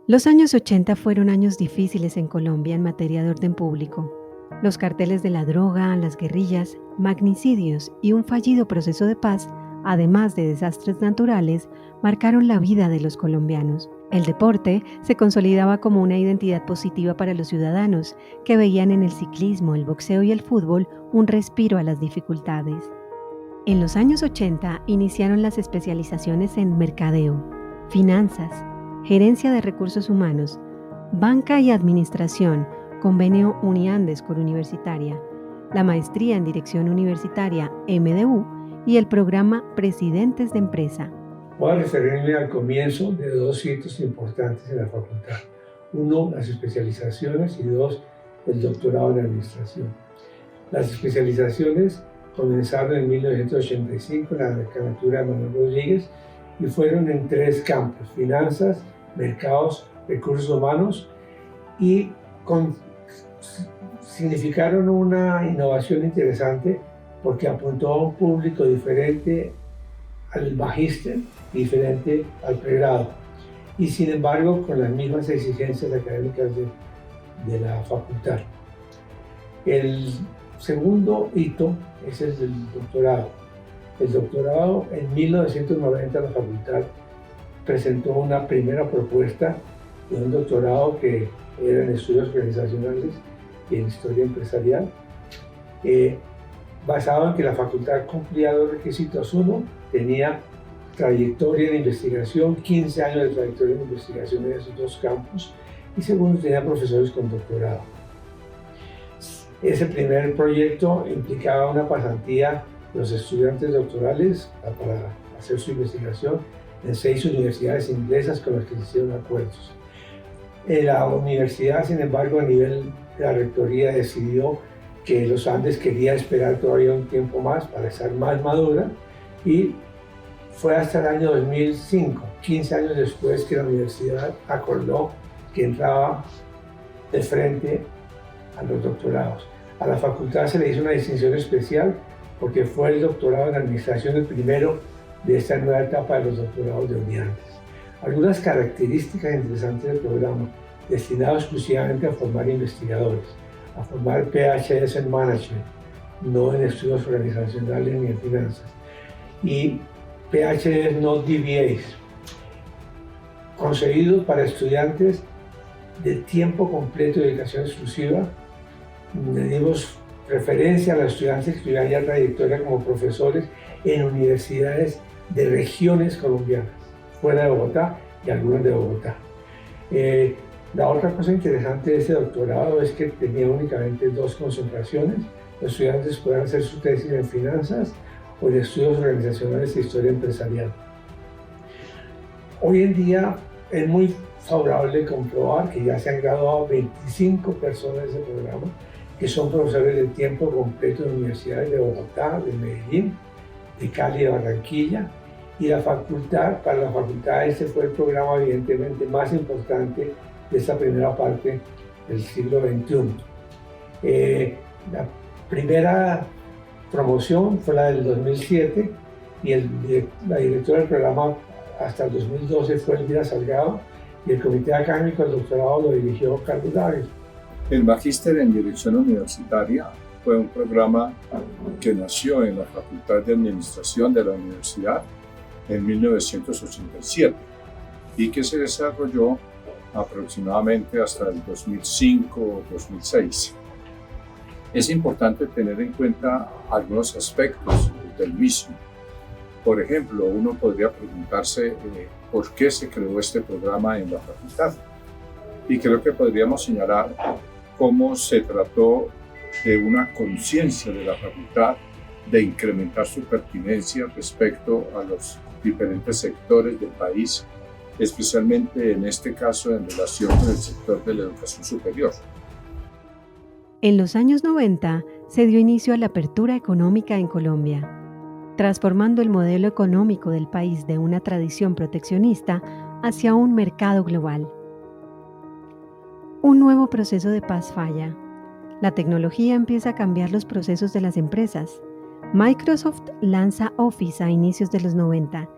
Los años 80 fueron años difíciles en Colombia en materia de orden público. Los carteles de la droga, las guerrillas, magnicidios y un fallido proceso de paz, además de desastres naturales, marcaron la vida de los colombianos. El deporte se consolidaba como una identidad positiva para los ciudadanos, que veían en el ciclismo, el boxeo y el fútbol un respiro a las dificultades. En los años 80 iniciaron las especializaciones en mercadeo, finanzas, gerencia de recursos humanos, banca y administración, convenio Uniandes Universitaria, la maestría en dirección universitaria MDU y el programa Presidentes de Empresa. Voy a referirme al comienzo de dos hitos importantes en la facultad. Uno, las especializaciones, y dos, el doctorado en administración. Las especializaciones comenzaron en 1985 la decanatura de Manuel Rodríguez y fueron en 3 campos: finanzas, mercados, recursos humanos, y significaron una innovación interesante porque apuntó a un público diferente al magíster, diferente al pregrado, y sin embargo con las mismas exigencias académicas de la facultad. El segundo hito es el del doctorado. El doctorado, en 1990 la facultad presentó una primera propuesta de un doctorado que era en estudios organizacionales y en historia empresarial, basado en que la facultad cumplía 2 requisitos. Uno, tenía trayectoria en investigación, 15 años de trayectoria en investigación en esos 2 campos, y segundo, tenía profesores con doctorado. Ese primer proyecto implicaba una pasantía de los estudiantes doctorales para hacer su investigación en 6 universidades inglesas con las que se hicieron acuerdos. La universidad, sin embargo, a nivel de la rectoría decidió que los Andes quería esperar todavía un tiempo más para estar más madura, y fue hasta el año 2005, 15 años después, que la universidad acordó que entraba de frente a los doctorados. A la facultad se le hizo una distinción especial porque fue el doctorado en administración el primero de esta nueva etapa de los doctorados de Uniandes. Algunas características interesantes del programa: destinado exclusivamente a formar investigadores, a formar PhDs en management, no en estudios organizacionales ni en finanzas, y PhDs no DBAs, concebidos para estudiantes de tiempo completo y dedicación exclusiva. Le dimos preferencia a los estudiantes que tuvieran ya trayectoria como profesores en universidades de regiones colombianas, fuera de Bogotá y algunas de Bogotá. La otra cosa interesante de este doctorado es que tenía únicamente 2 concentraciones. Los estudiantes podían hacer su tesis en finanzas o en estudios organizacionales e historia empresarial. Hoy en día es muy favorable comprobar que ya se han graduado 25 personas de ese programa, que son profesores de tiempo completo en universidades de Bogotá, de Medellín, de Cali, de Barranquilla, y para la facultad este fue el programa evidentemente más importante de esta primera parte del siglo XXI. La primera promoción fue la del 2007 y la directora del programa hasta el 2012 fue Elvira Salgado, y el comité académico del doctorado lo dirigió Carlos Dávila. El Magíster en Dirección Universitaria fue un programa que nació en la Facultad de Administración de la Universidad en 1987 y que se desarrolló aproximadamente hasta el 2005 o 2006. Es importante tener en cuenta algunos aspectos del mismo. Por ejemplo, uno podría preguntarse por qué se creó este programa en la facultad. Y creo que podríamos señalar cómo se trató de una conciencia de la facultad de incrementar su pertinencia respecto a los diferentes sectores del país, especialmente en este caso en relación con el sector de la educación superior. En los años 90 se dio inicio a la apertura económica en Colombia, transformando el modelo económico del país de una tradición proteccionista hacia un mercado global. Un nuevo proceso de paz falla. La tecnología empieza a cambiar los procesos de las empresas. Microsoft lanza Office a inicios de los 90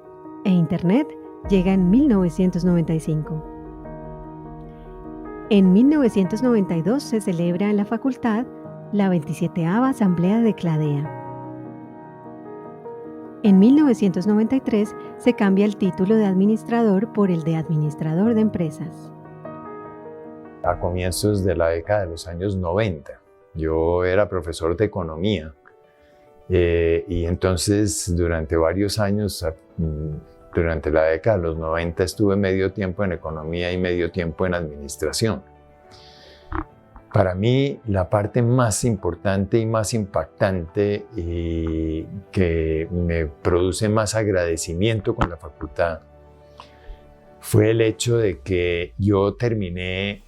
e Internet llega en 1995. En 1992 se celebra en la facultad la 27ª Asamblea de Cladea. En 1993 se cambia el título de administrador por el de administrador de empresas. A comienzos de la década de los años 90, yo era profesor de economía y entonces durante varios años, durante la década de los 90, estuve medio tiempo en economía y medio tiempo en administración. Para mí, la parte más importante y más impactante y que me produce más agradecimiento con la facultad fue el hecho de que yo terminé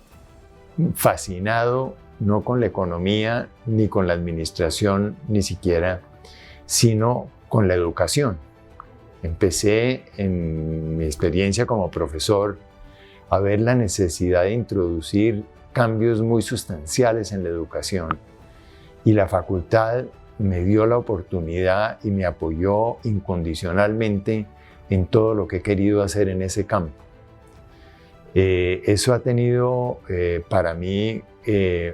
fascinado no con la economía ni con la administración ni siquiera, sino con la educación. Empecé en mi experiencia como profesor a ver la necesidad de introducir cambios muy sustanciales en la educación, y la facultad me dio la oportunidad y me apoyó incondicionalmente en todo lo que he querido hacer en ese campo. Eso ha tenido para mí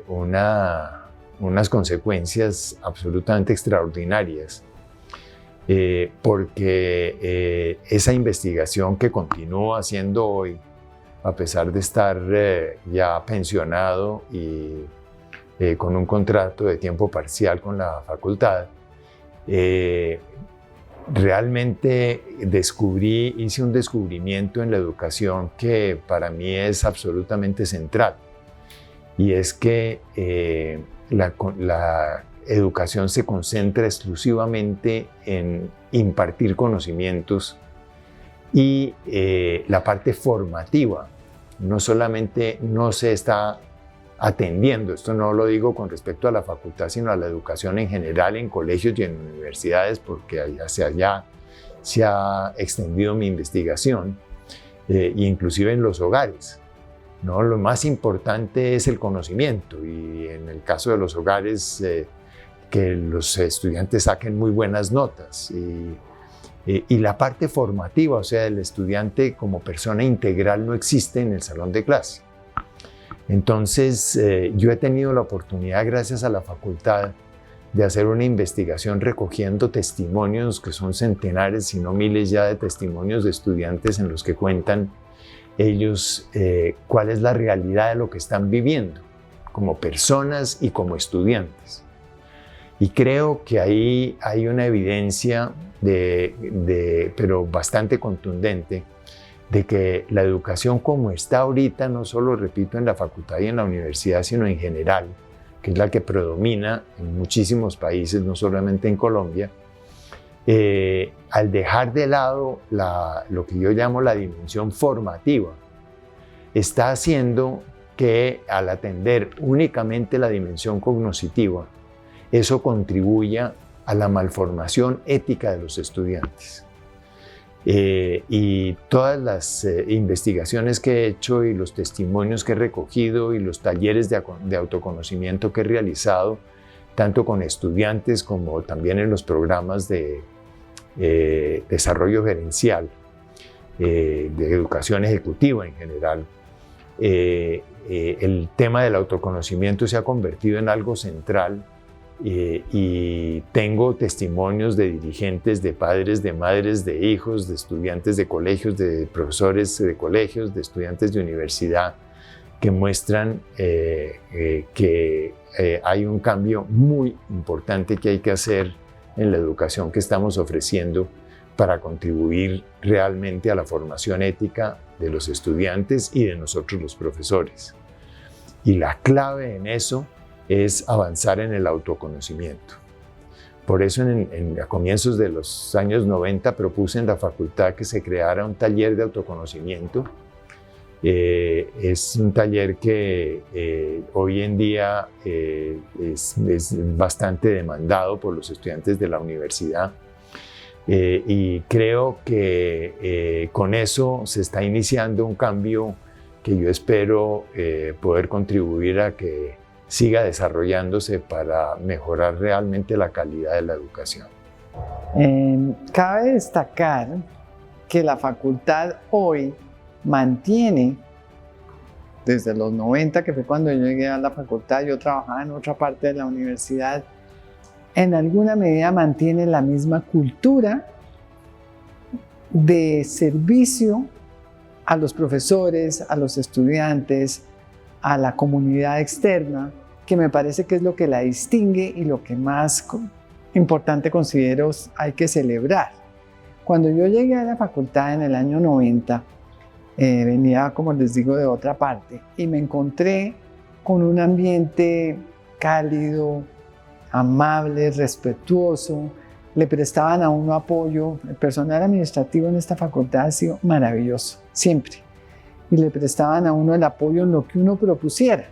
unas consecuencias absolutamente extraordinarias, porque esa investigación que continúo haciendo hoy, a pesar de estar ya pensionado y con un contrato de tiempo parcial con la facultad, realmente hice un descubrimiento en la educación que para mí es absolutamente central, y es que la educación se concentra exclusivamente en impartir conocimientos, y la parte formativa no solamente no se está atendiendo, esto no lo digo con respecto a la facultad, sino a la educación en general en colegios y en universidades, porque hacia allá se ha extendido mi investigación, e inclusive en los hogares, ¿no? Lo más importante es el conocimiento, y en el caso de los hogares, que los estudiantes saquen muy buenas notas, y la parte formativa, o sea, el estudiante como persona integral no existe en el salón de clase. Entonces, yo he tenido la oportunidad, gracias a la facultad, de hacer una investigación recogiendo testimonios, que son centenares, si no miles ya, de testimonios de estudiantes en los que cuentan ellos cuál es la realidad de lo que están viviendo como personas y como estudiantes. Y creo que ahí hay una evidencia pero bastante contundente, de que la educación como está ahorita, no solo, repito, en la facultad y en la universidad, sino en general, que es la que predomina en muchísimos países, no solamente en Colombia, al dejar de lado lo que yo llamo la dimensión formativa, está haciendo que, al atender únicamente la dimensión cognitiva, eso contribuya a la malformación ética de los estudiantes. Y todas las investigaciones que he hecho, y los testimonios que he recogido, y los talleres de autoconocimiento que he realizado, tanto con estudiantes como también en los programas de desarrollo gerencial, de educación ejecutiva en general, el tema del autoconocimiento se ha convertido en algo central. Y tengo testimonios de dirigentes, de padres, de madres, de hijos, de estudiantes de colegios, de profesores de colegios, de estudiantes de universidad, que muestran que hay un cambio muy importante que hay que hacer en la educación que estamos ofreciendo para contribuir realmente a la formación ética de los estudiantes y de nosotros los profesores. Y la clave en eso es avanzar en el autoconocimiento. Por eso a comienzos de los años 90 propuse en la facultad que se creara un taller de autoconocimiento. Es un taller que hoy en día es bastante demandado por los estudiantes de la universidad, y creo que con eso se está iniciando un cambio que yo espero poder contribuir a que siga desarrollándose para mejorar realmente la calidad de la educación. Cabe destacar que la facultad hoy mantiene, desde los 90, que fue cuando yo llegué a la facultad, yo trabajaba en otra parte de la universidad, en alguna medida mantiene la misma cultura de servicio a los profesores, a los estudiantes, a la comunidad externa, que me parece que es lo que la distingue y lo que más importante considero hay que celebrar. Cuando yo llegué a la facultad en el año 90, venía, como les digo, de otra parte, y me encontré con un ambiente cálido, amable, respetuoso. Le prestaban a uno apoyo. El personal administrativo en esta facultad ha sido maravilloso, siempre. Y le prestaban a uno el apoyo en lo que uno propusiera.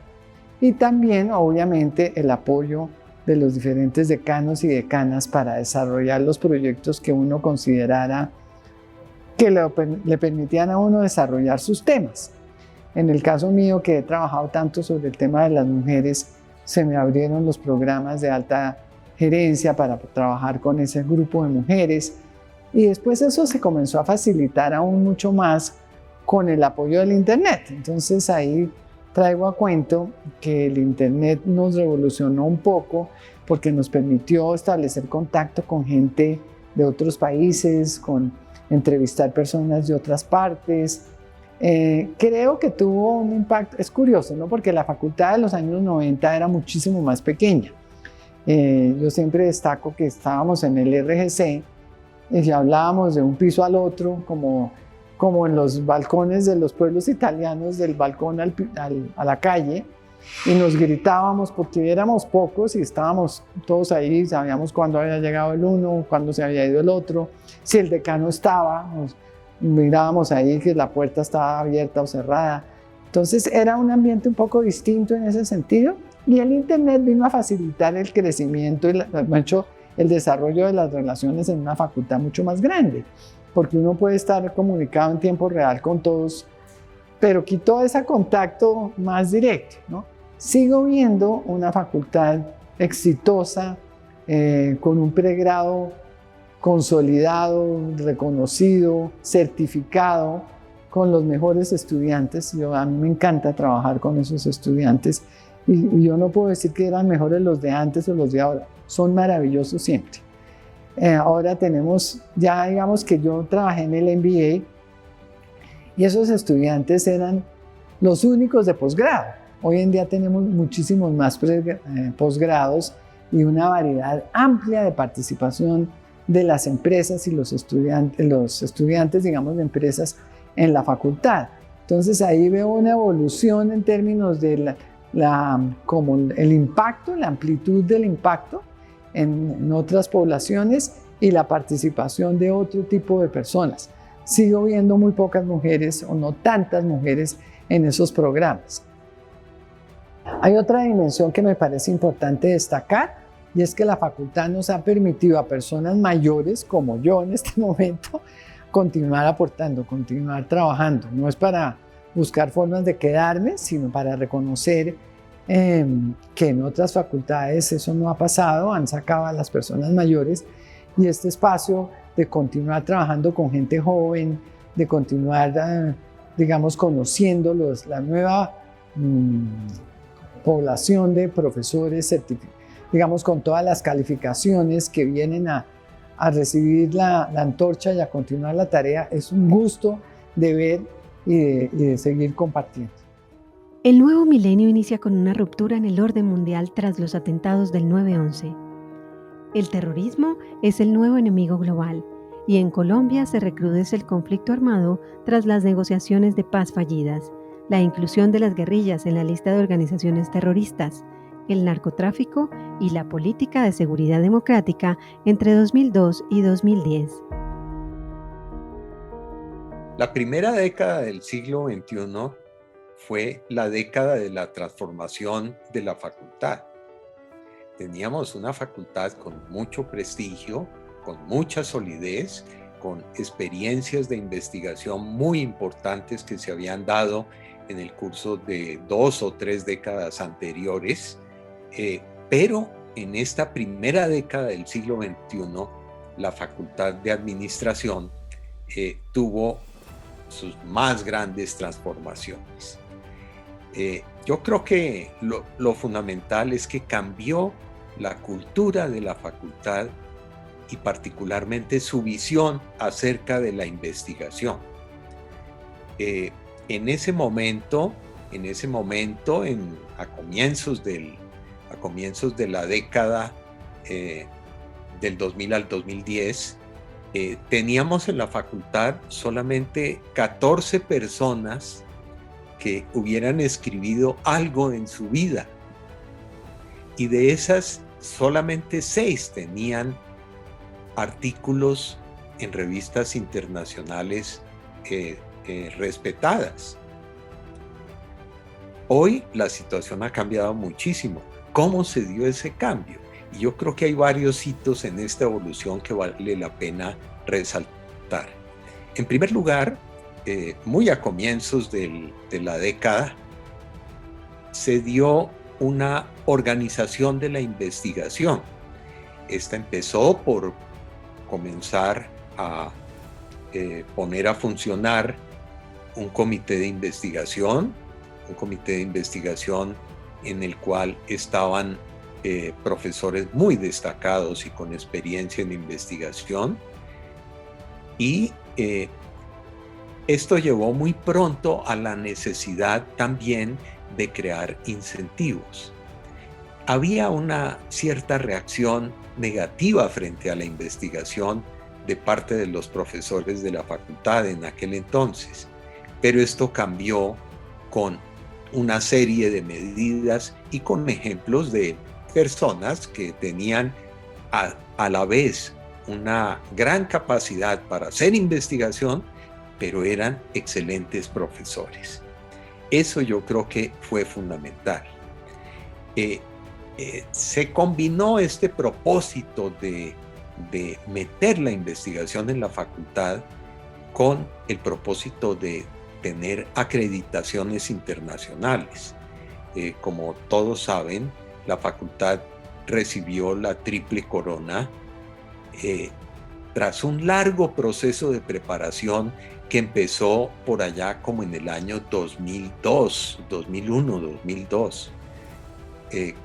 Y también, obviamente, el apoyo de los diferentes decanos y decanas para desarrollar los proyectos que uno considerara que le permitían a uno desarrollar sus temas. En el caso mío, que he trabajado tanto sobre el tema de las mujeres, se me abrieron los programas de alta gerencia para trabajar con ese grupo de mujeres, y después eso se comenzó a facilitar aún mucho más con el apoyo del Internet. Entonces ahí traigo a cuento que el Internet nos revolucionó un poco porque nos permitió establecer contacto con gente de otros países, entrevistar personas de otras partes. Creo que tuvo un impacto. Es curioso, ¿no? Porque la facultad de los años 90 era muchísimo más pequeña. Yo siempre destaco que estábamos en el RGC y hablábamos de un piso al otro, como en los balcones de los pueblos italianos, del balcón a la calle, y nos gritábamos porque éramos pocos y estábamos todos ahí, sabíamos cuándo había llegado el uno, cuándo se había ido el otro, si el decano estaba, nos mirábamos ahí que la puerta estaba abierta o cerrada. Entonces era un ambiente un poco distinto en ese sentido, y el Internet vino a facilitar el crecimiento y el desarrollo de las relaciones en una facultad mucho más grande, porque uno puede estar comunicado en tiempo real con todos, pero quitó ese contacto más directo, ¿no? Sigo viendo una facultad exitosa, con un pregrado consolidado, reconocido, certificado, con los mejores estudiantes. A mí me encanta trabajar con esos estudiantes, y yo no puedo decir que eran mejores los de antes o los de ahora, son maravillosos siempre. Ahora tenemos, ya digamos que yo trabajé en el MBA y esos estudiantes eran los únicos de posgrado. Hoy en día tenemos muchísimos más posgrados y una variedad amplia de participación de las empresas y los estudiantes, digamos, de empresas en la facultad. Entonces ahí veo una evolución en términos de como el impacto, la amplitud del impacto en otras poblaciones y la participación de otro tipo de personas. Sigo viendo muy pocas mujeres o no tantas mujeres en esos programas. Hay otra dimensión que me parece importante destacar, y es que la facultad nos ha permitido a personas mayores como yo en este momento continuar aportando, continuar trabajando. No es para buscar formas de quedarme, sino para reconocer que en otras facultades eso no ha pasado, han sacado a las personas mayores, y este espacio de continuar trabajando con gente joven, de continuar, digamos, conociéndolos, la nueva población de profesores, digamos, con todas las calificaciones que vienen a recibir la antorcha y a continuar la tarea, es un gusto de ver y de seguir compartiendo. El nuevo milenio inicia con una ruptura en el orden mundial tras los atentados del 9/11. El terrorismo es el nuevo enemigo global, y en Colombia se recrudece el conflicto armado tras las negociaciones de paz fallidas, la inclusión de las guerrillas en la lista de organizaciones terroristas, el narcotráfico y la política de seguridad democrática entre 2002 y 2010. La primera década del siglo XXI fue la década de la transformación de la facultad. Teníamos una facultad con mucho prestigio, con mucha solidez, con experiencias de investigación muy importantes que se habían dado en el curso de 2 o 3 décadas anteriores, pero en esta primera década del siglo XXI, la Facultad de Administración tuvo sus más grandes transformaciones. Yo creo que lo fundamental es que cambió la cultura de la facultad y particularmente su visión acerca de la investigación. En ese momento, a comienzos de la década del 2000 al 2010, teníamos en la facultad solamente 14 personas que hubieran escrito algo en su vida, y de esas solamente 6 tenían artículos en revistas internacionales respetadas. Hoy la situación ha cambiado muchísimo. ¿Cómo se dio ese cambio? Y yo creo que hay varios hitos en esta evolución que vale la pena resaltar. En primer lugar, muy a comienzos de la década, se dio una organización de la investigación. Esta empezó por comenzar a poner a funcionar un comité de investigación en el cual estaban profesores muy destacados y con experiencia en investigación, y esto llevó muy pronto a la necesidad también de crear incentivos. Había una cierta reacción negativa frente a la investigación de parte de los profesores de la facultad en aquel entonces, pero esto cambió con una serie de medidas y con ejemplos de personas que tenían a la vez una gran capacidad para hacer investigación, pero eran excelentes profesores. Eso yo creo que fue fundamental. Se combinó este propósito de meter la investigación en la facultad con el propósito de tener acreditaciones internacionales. Como todos saben, la facultad recibió la Triple Corona tras un largo proceso de preparación que empezó por allá como en el año 2002,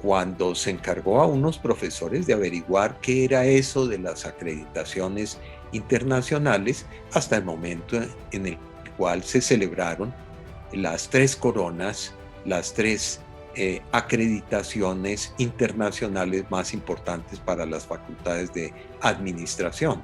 cuando se encargó a unos profesores de averiguar qué era eso de las acreditaciones internacionales, hasta el momento en el cual se celebraron las 3 coronas, las 3 acreditaciones internacionales más importantes para las facultades de administración.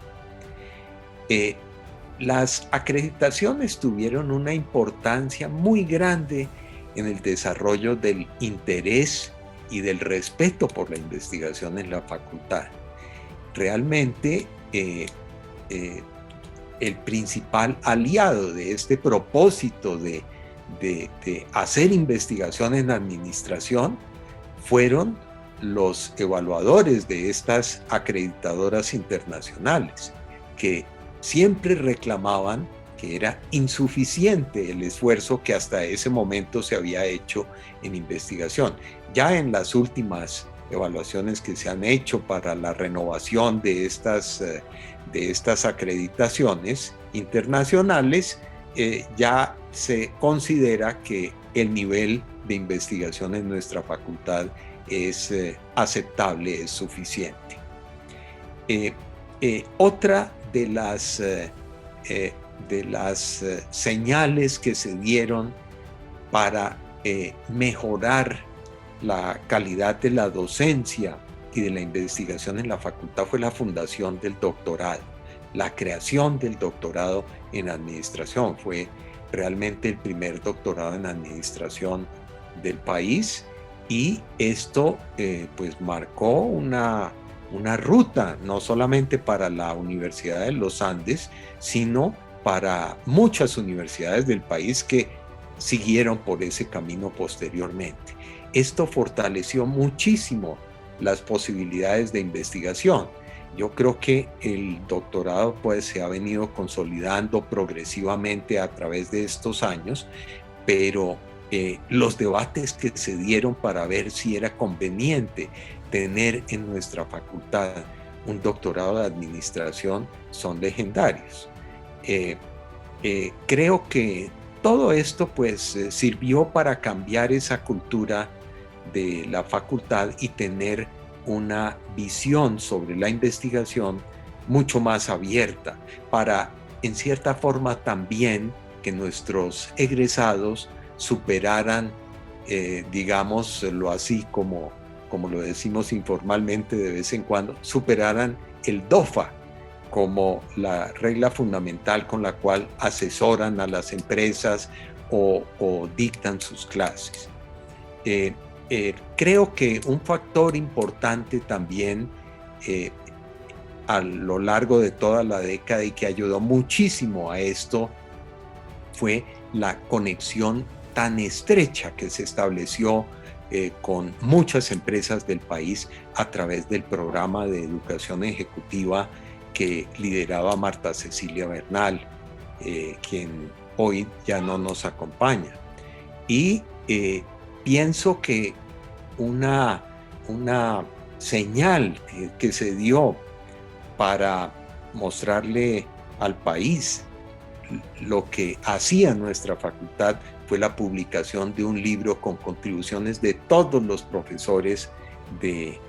Las acreditaciones tuvieron una importancia muy grande en el desarrollo del interés y del respeto por la investigación en la facultad. Realmente el principal aliado de este propósito de hacer investigación en administración fueron los evaluadores de estas acreditadoras internacionales, que siempre reclamaban que era insuficiente el esfuerzo que hasta ese momento se había hecho en investigación. Ya en las últimas evaluaciones que se han hecho para la renovación de estas acreditaciones internacionales, ya se considera que el nivel de investigación en nuestra facultad es aceptable, es suficiente. Otra de las señales que se dieron para mejorar la calidad de la docencia y de la investigación en la facultad fue la fundación del doctorado. La creación del doctorado en administración fue realmente el primer doctorado en administración del país, y esto pues marcó una ruta no solamente para la Universidad de los Andes, sino para muchas universidades del país que siguieron por ese camino posteriormente. Esto fortaleció muchísimo las posibilidades de investigación. Yo creo que el doctorado pues se ha venido consolidando progresivamente a través de estos años, pero los debates que se dieron para ver si era conveniente tener en nuestra facultad un doctorado de administración son legendarios. Creo que todo esto pues sirvió para cambiar esa cultura de la facultad y tener una visión sobre la investigación mucho más abierta, para en cierta forma también que nuestros egresados superaran, digámoslo así como lo decimos informalmente de vez en cuando, superaran el DOFA como la regla fundamental con la cual asesoran a las empresas o dictan sus clases. Creo que un factor importante también a lo largo de toda la década y que ayudó muchísimo a esto fue la conexión tan estrecha que se estableció con muchas empresas del país a través del programa de educación ejecutiva que lideraba Marta Cecilia Bernal, quien hoy ya no nos acompaña. Y pienso que una señal que se dio para mostrarle al país lo que hacía nuestra facultad fue la publicación de un libro con contribuciones de todos los profesores de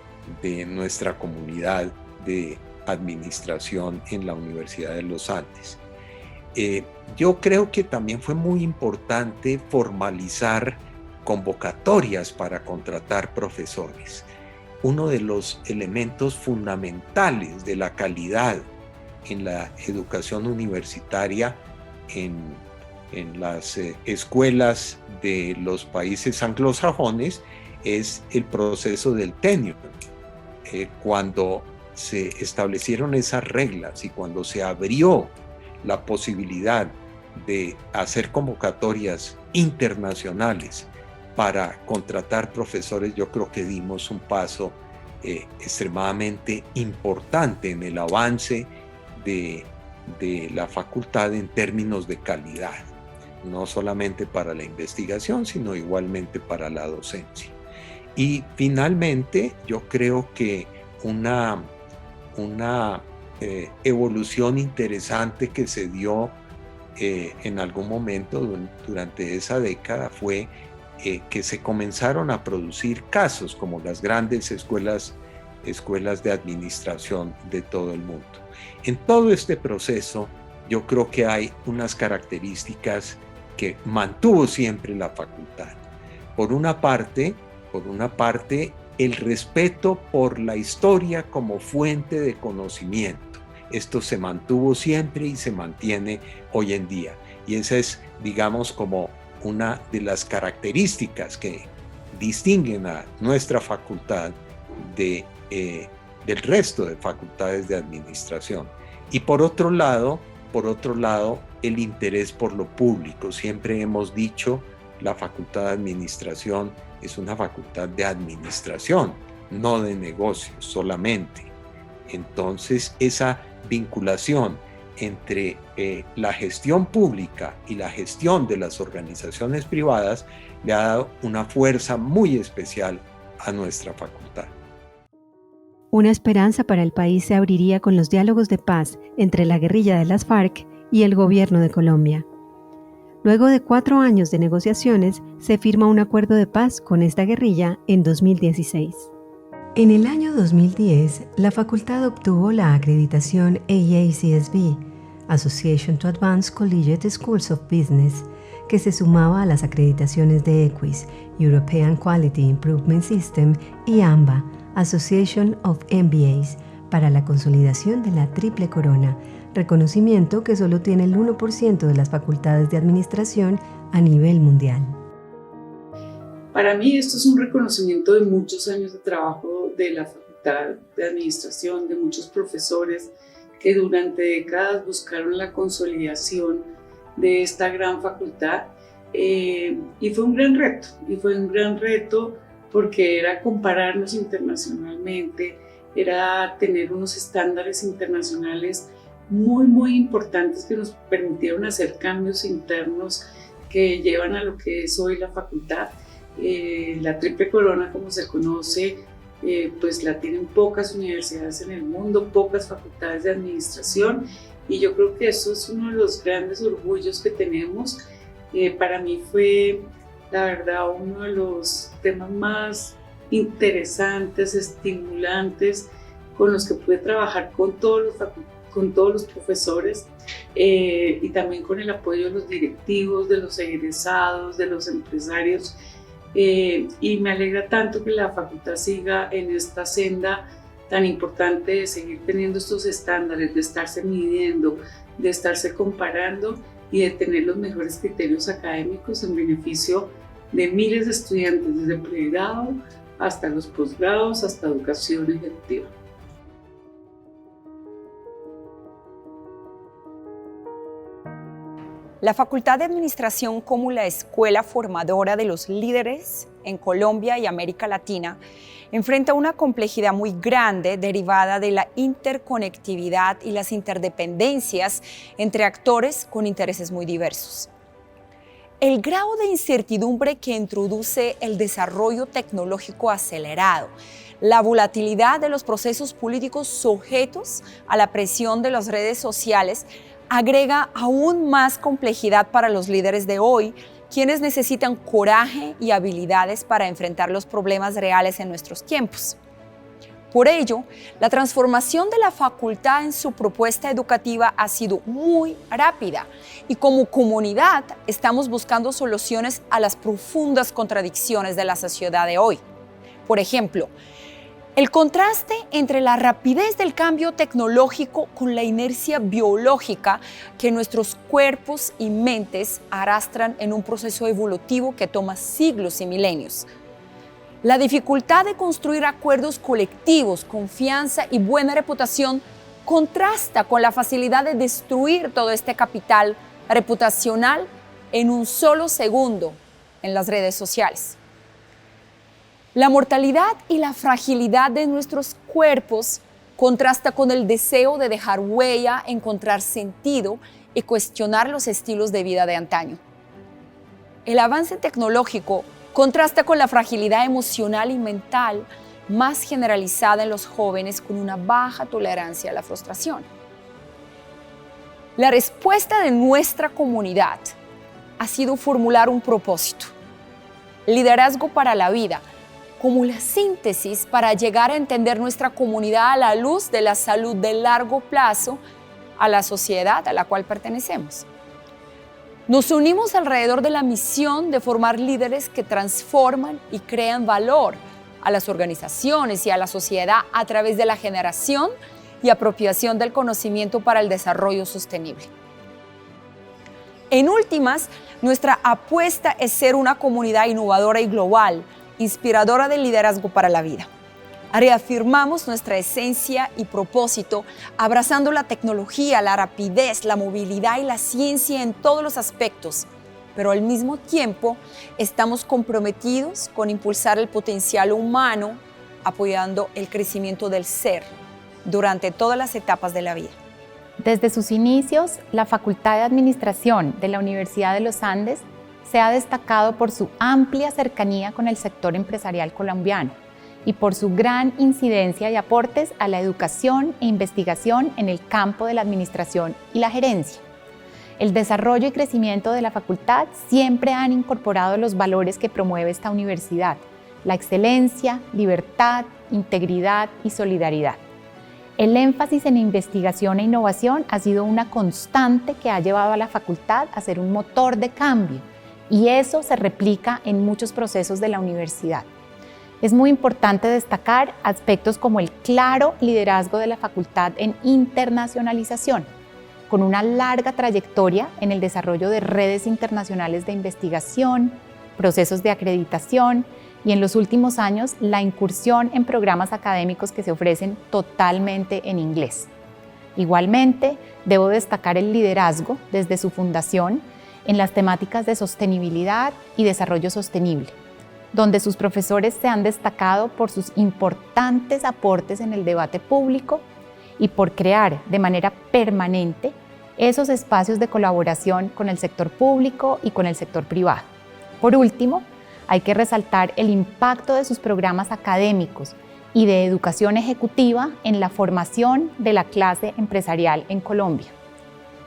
nuestra comunidad de administración en la Universidad de los Andes. Yo creo que también fue muy importante formalizar convocatorias para contratar profesores. Uno de los elementos fundamentales de la calidad en la educación universitaria en las escuelas de los países anglosajones es el proceso del tenure. Cuando se establecieron esas reglas y cuando se abrió la posibilidad de hacer convocatorias internacionales para contratar profesores, yo creo que dimos un paso extremadamente importante en el avance de la facultad en términos de calidad, no solamente para la investigación, sino igualmente para la docencia. Y finalmente, yo creo que una evolución interesante que se dio en algún momento durante esa década fue que se comenzaron a producir casos como las grandes escuelas de administración de todo el mundo. En todo este proceso, yo creo que hay unas características que mantuvo siempre la facultad. Por una parte, el respeto por la historia como fuente de conocimiento. Esto se mantuvo siempre y se mantiene hoy en día. Y esa es, digamos, como una de las características que distinguen a nuestra facultad del resto de facultades de administración. Y por otro lado, el interés por lo público. Siempre hemos dicho, la facultad de administración es una facultad de administración, no de negocios solamente. Entonces, esa vinculación entre la gestión pública y la gestión de las organizaciones privadas le ha dado una fuerza muy especial a nuestra facultad. Una esperanza para el país se abriría con los diálogos de paz entre la guerrilla de las FARC y el gobierno de Colombia. Luego de 4 años de negociaciones, se firma un acuerdo de paz con esta guerrilla en 2016. En el año 2010, la facultad obtuvo la acreditación AACSB, Association to Advance Collegiate Schools of Business, que se sumaba a las acreditaciones de EQUIS, European Quality Improvement System, y AMBA, Association of MBAs, para la consolidación de la Triple Corona, reconocimiento que solo tiene el 1% de las facultades de administración a nivel mundial. Para mí esto es un reconocimiento de muchos años de trabajo de la Facultad de Administración, de muchos profesores que durante décadas buscaron la consolidación de esta gran facultad y fue un gran reto porque era compararnos internacionalmente, era tener unos estándares internacionales muy importantes que nos permitieron hacer cambios internos que llevan a lo que es hoy la facultad. La Triple Corona, como se conoce, pues la tienen pocas universidades en el mundo, pocas facultades de administración, y yo creo que eso es uno de los grandes orgullos que tenemos. Para mí fue, la verdad, uno de los temas más interesantes, estimulantes, con los que pude trabajar con todos los profesores y también con el apoyo de los directivos, de los egresados, de los empresarios. Y me alegra tanto que la facultad siga en esta senda tan importante de seguir teniendo estos estándares, de estarse midiendo, de estarse comparando y de tener los mejores criterios académicos en beneficio de miles de estudiantes, desde pregrado hasta los posgrados, hasta educación ejecutiva. La Facultad de Administración como la escuela formadora de los líderes en Colombia y América Latina enfrenta una complejidad muy grande derivada de la interconectividad y las interdependencias entre actores con intereses muy diversos. El grado de incertidumbre que introduce el desarrollo tecnológico acelerado, la volatilidad de los procesos políticos sujetos a la presión de las redes sociales, agrega aún más complejidad para los líderes de hoy, quienes necesitan coraje y habilidades para enfrentar los problemas reales en nuestros tiempos. Por ello, la transformación de la facultad en su propuesta educativa ha sido muy rápida y como comunidad estamos buscando soluciones a las profundas contradicciones de la sociedad de hoy. Por ejemplo, el contraste entre la rapidez del cambio tecnológico con la inercia biológica que nuestros cuerpos y mentes arrastran en un proceso evolutivo que toma siglos y milenios. La dificultad de construir acuerdos colectivos, confianza y buena reputación contrasta con la facilidad de destruir todo este capital reputacional en un solo segundo en las redes sociales. La mortalidad y la fragilidad de nuestros cuerpos contrasta con el deseo de dejar huella, encontrar sentido y cuestionar los estilos de vida de antaño. El avance tecnológico contrasta con la fragilidad emocional y mental más generalizada en los jóvenes con una baja tolerancia a la frustración. La respuesta de nuestra comunidad ha sido formular un propósito: liderazgo para la vida, como la síntesis para llegar a entender nuestra comunidad a la luz de la salud de largo plazo a la sociedad a la cual pertenecemos. Nos unimos alrededor de la misión de formar líderes que transforman y crean valor a las organizaciones y a la sociedad a través de la generación y apropiación del conocimiento para el desarrollo sostenible. En últimas, nuestra apuesta es ser una comunidad innovadora y global, inspiradora del liderazgo para la vida. Reafirmamos nuestra esencia y propósito, abrazando la tecnología, la rapidez, la movilidad y la ciencia en todos los aspectos, pero al mismo tiempo estamos comprometidos con impulsar el potencial humano, apoyando el crecimiento del ser durante todas las etapas de la vida. Desde sus inicios, la Facultad de Administración de la Universidad de los Andes se ha destacado por su amplia cercanía con el sector empresarial colombiano y por su gran incidencia y aportes a la educación e investigación en el campo de la administración y la gerencia. El desarrollo y crecimiento de la facultad siempre han incorporado los valores que promueve esta universidad: la excelencia, libertad, integridad y solidaridad. El énfasis en investigación e innovación ha sido una constante que ha llevado a la facultad a ser un motor de cambio, y eso se replica en muchos procesos de la universidad. Es muy importante destacar aspectos como el claro liderazgo de la facultad en internacionalización, con una larga trayectoria en el desarrollo de redes internacionales de investigación, procesos de acreditación y en los últimos años la incursión en programas académicos que se ofrecen totalmente en inglés. Igualmente, debo destacar el liderazgo desde su fundación en las temáticas de sostenibilidad y desarrollo sostenible, donde sus profesores se han destacado por sus importantes aportes en el debate público y por crear de manera permanente esos espacios de colaboración con el sector público y con el sector privado. Por último, hay que resaltar el impacto de sus programas académicos y de educación ejecutiva en la formación de la clase empresarial en Colombia.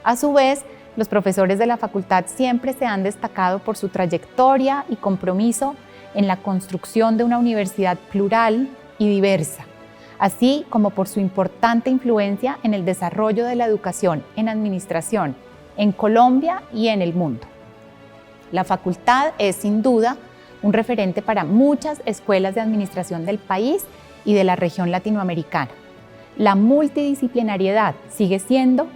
A su vez, los profesores de la facultad siempre se han destacado por su trayectoria y compromiso en la construcción de una universidad plural y diversa, así como por su importante influencia en el desarrollo de la educación en administración en Colombia y en el mundo. La facultad es sin duda un referente para muchas escuelas de administración del país y de la región latinoamericana. La multidisciplinariedad sigue siendo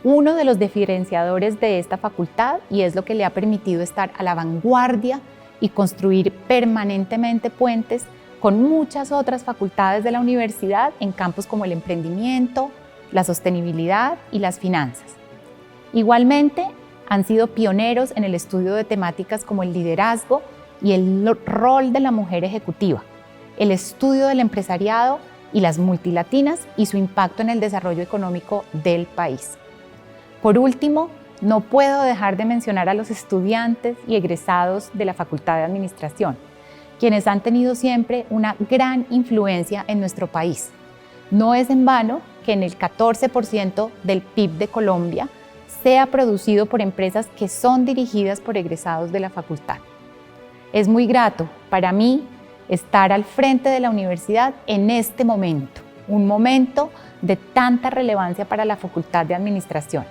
uno de los diferenciadores de esta facultad y es lo que le ha permitido estar a la vanguardia y construir permanentemente puentes con muchas otras facultades de la universidad en campos como el emprendimiento, la sostenibilidad y las finanzas. Igualmente, han sido pioneros en el estudio de temáticas como el liderazgo y el rol de la mujer ejecutiva, el estudio del empresariado y las multilatinas y su impacto en el desarrollo económico del país. Por último, no puedo dejar de mencionar a los estudiantes y egresados de la Facultad de Administración, quienes han tenido siempre una gran influencia en nuestro país. No es en vano que en el 14% del PIB de Colombia sea producido por empresas que son dirigidas por egresados de la facultad. Es muy grato para mí estar al frente de la universidad en este momento, un momento de tanta relevancia para la Facultad de Administración.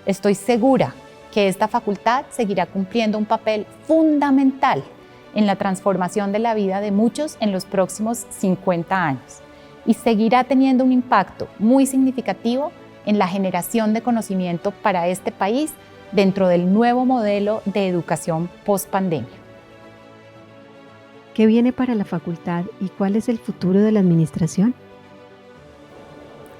Estoy segura que esta facultad seguirá cumpliendo un papel fundamental en la transformación de la vida de muchos en los próximos 50 años y seguirá teniendo un impacto muy significativo en la generación de conocimiento para este país dentro del nuevo modelo de educación post-pandemia. ¿Qué viene para la facultad y cuál es el futuro de la administración?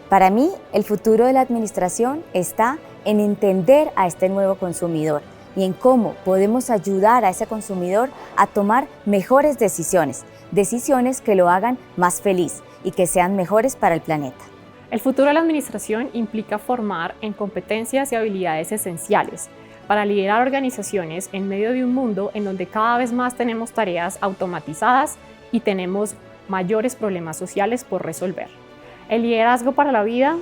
Para mí, el futuro de la administración está en entender a este nuevo consumidor y en cómo podemos ayudar a ese consumidor a tomar mejores decisiones, decisiones que lo hagan más feliz y que sean mejores para el planeta. El futuro de la administración implica formar en competencias y habilidades esenciales para liderar organizaciones en medio de un mundo en donde cada vez más tenemos tareas automatizadas y tenemos mayores problemas sociales por resolver. El liderazgo para la vida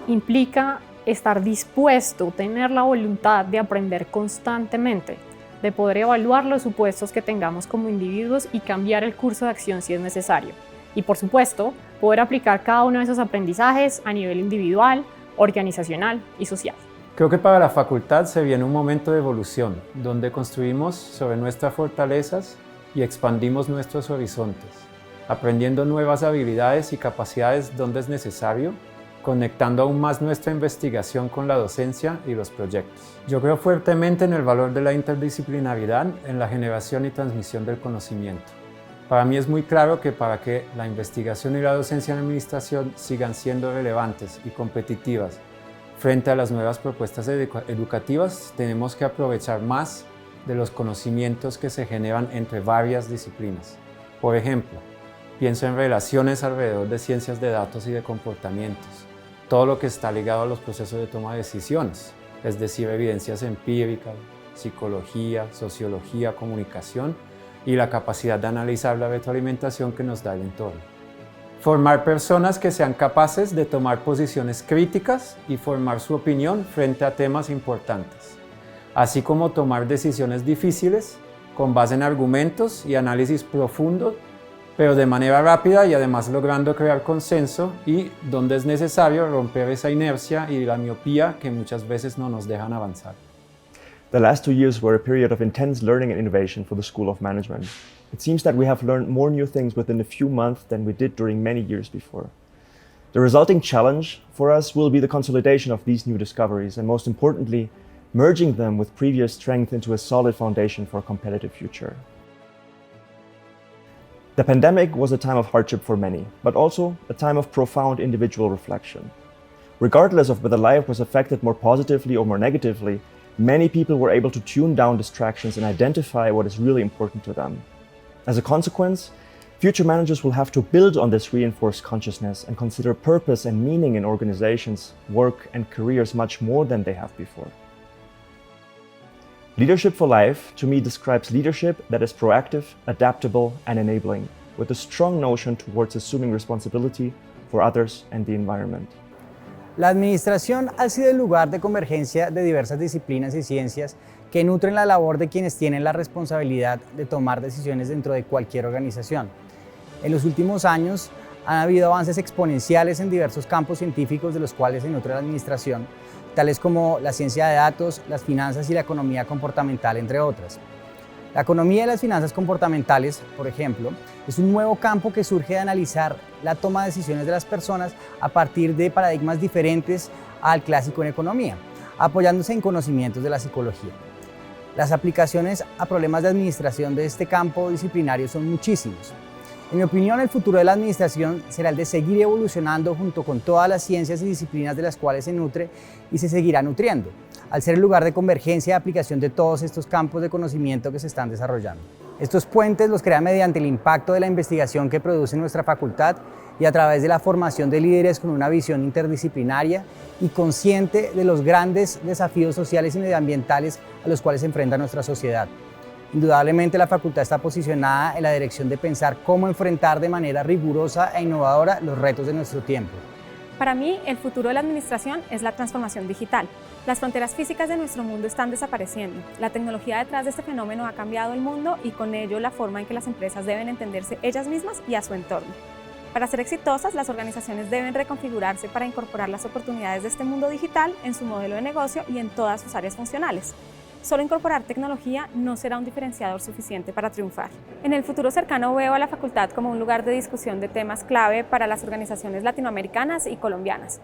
implica estar dispuesto, tener la voluntad de aprender constantemente, de poder evaluar los supuestos que tengamos como individuos y cambiar el curso de acción si es necesario. Y por supuesto, poder aplicar cada uno de esos aprendizajes a nivel individual, organizacional y social. Creo que para la facultad se viene un momento de evolución, donde construimos sobre nuestras fortalezas y expandimos nuestros horizontes, aprendiendo nuevas habilidades y capacidades donde es necesario, conectando aún más nuestra investigación con la docencia y los proyectos. Yo creo fuertemente en el valor de la interdisciplinaridad en la generación y transmisión del conocimiento. Para mí es muy claro que para que la investigación y la docencia en administración sigan siendo relevantes y competitivas frente a las nuevas propuestas educativas, tenemos que aprovechar más de los conocimientos que se generan entre varias disciplinas. Por ejemplo, pienso en relaciones alrededor de ciencias de datos y de comportamientos, todo lo que está ligado a los procesos de toma de decisiones, es decir, evidencias empíricas, psicología, sociología, comunicación y la capacidad de analizar la retroalimentación que nos da el entorno. Formar personas que sean capaces de tomar posiciones críticas y formar su opinión frente a temas importantes, así como tomar decisiones difíciles con base en argumentos y análisis profundo, pero de manera rápida y además logrando crear consenso y, donde es necesario, romper esa inercia y la miopía que muchas veces no nos dejan avanzar. The last 2 years were a period of intense learning and innovation for the School of Management. It seems that we have learned more new things within a few months than we did during many years before. The resulting challenge for us will be the consolidation of these new discoveries and, most importantly, merging them with previous strength into a solid foundation for a competitive future. The pandemic was a time of hardship for many, but also a time of profound individual reflection. Regardless of whether life was affected more positively or more negatively, many people were able to tune down distractions and identify what is really important to them. As a consequence, future managers will have to build on this reinforced consciousness and consider purpose and meaning in organizations, work, and careers much more than they have before. Leadership for Life, to me, describes leadership that is proactive, adaptable, and enabling, with a strong notion towards assuming responsibility for others and the environment. La administración ha sido el lugar de convergencia de diversas disciplinas y ciencias que nutren la labor de quienes tienen la responsabilidad de tomar decisiones dentro de cualquier organización. En los últimos años han habido avances exponenciales en diversos campos científicos de los cuales se nutre la administración, tales como la ciencia de datos, las finanzas y la economía comportamental, entre otras. La economía y las finanzas comportamentales, por ejemplo, es un nuevo campo que surge de analizar la toma de decisiones de las personas a partir de paradigmas diferentes al clásico en economía, apoyándose en conocimientos de la psicología. Las aplicaciones a problemas de administración de este campo disciplinario son muchísimos. En mi opinión, el futuro de la administración será el de seguir evolucionando junto con todas las ciencias y disciplinas de las cuales se nutre y se seguirá nutriendo, al ser el lugar de convergencia y aplicación de todos estos campos de conocimiento que se están desarrollando. Estos puentes los crea mediante el impacto de la investigación que produce nuestra facultad y a través de la formación de líderes con una visión interdisciplinaria y consciente de los grandes desafíos sociales y medioambientales a los cuales se enfrenta nuestra sociedad. Indudablemente la facultad está posicionada en la dirección de pensar cómo enfrentar de manera rigurosa e innovadora los retos de nuestro tiempo. Para mí, el futuro de la administración es la transformación digital. Las fronteras físicas de nuestro mundo están desapareciendo. La tecnología detrás de este fenómeno ha cambiado el mundo y con ello la forma en que las empresas deben entenderse ellas mismas y a su entorno. Para ser exitosas, las organizaciones deben reconfigurarse para incorporar las oportunidades de este mundo digital en su modelo de negocio y en todas sus áreas funcionales. Solo incorporar tecnología no será un diferenciador suficiente para triunfar. En el futuro cercano veo a la facultad como un lugar de discusión de temas clave para las organizaciones latinoamericanas y colombianas.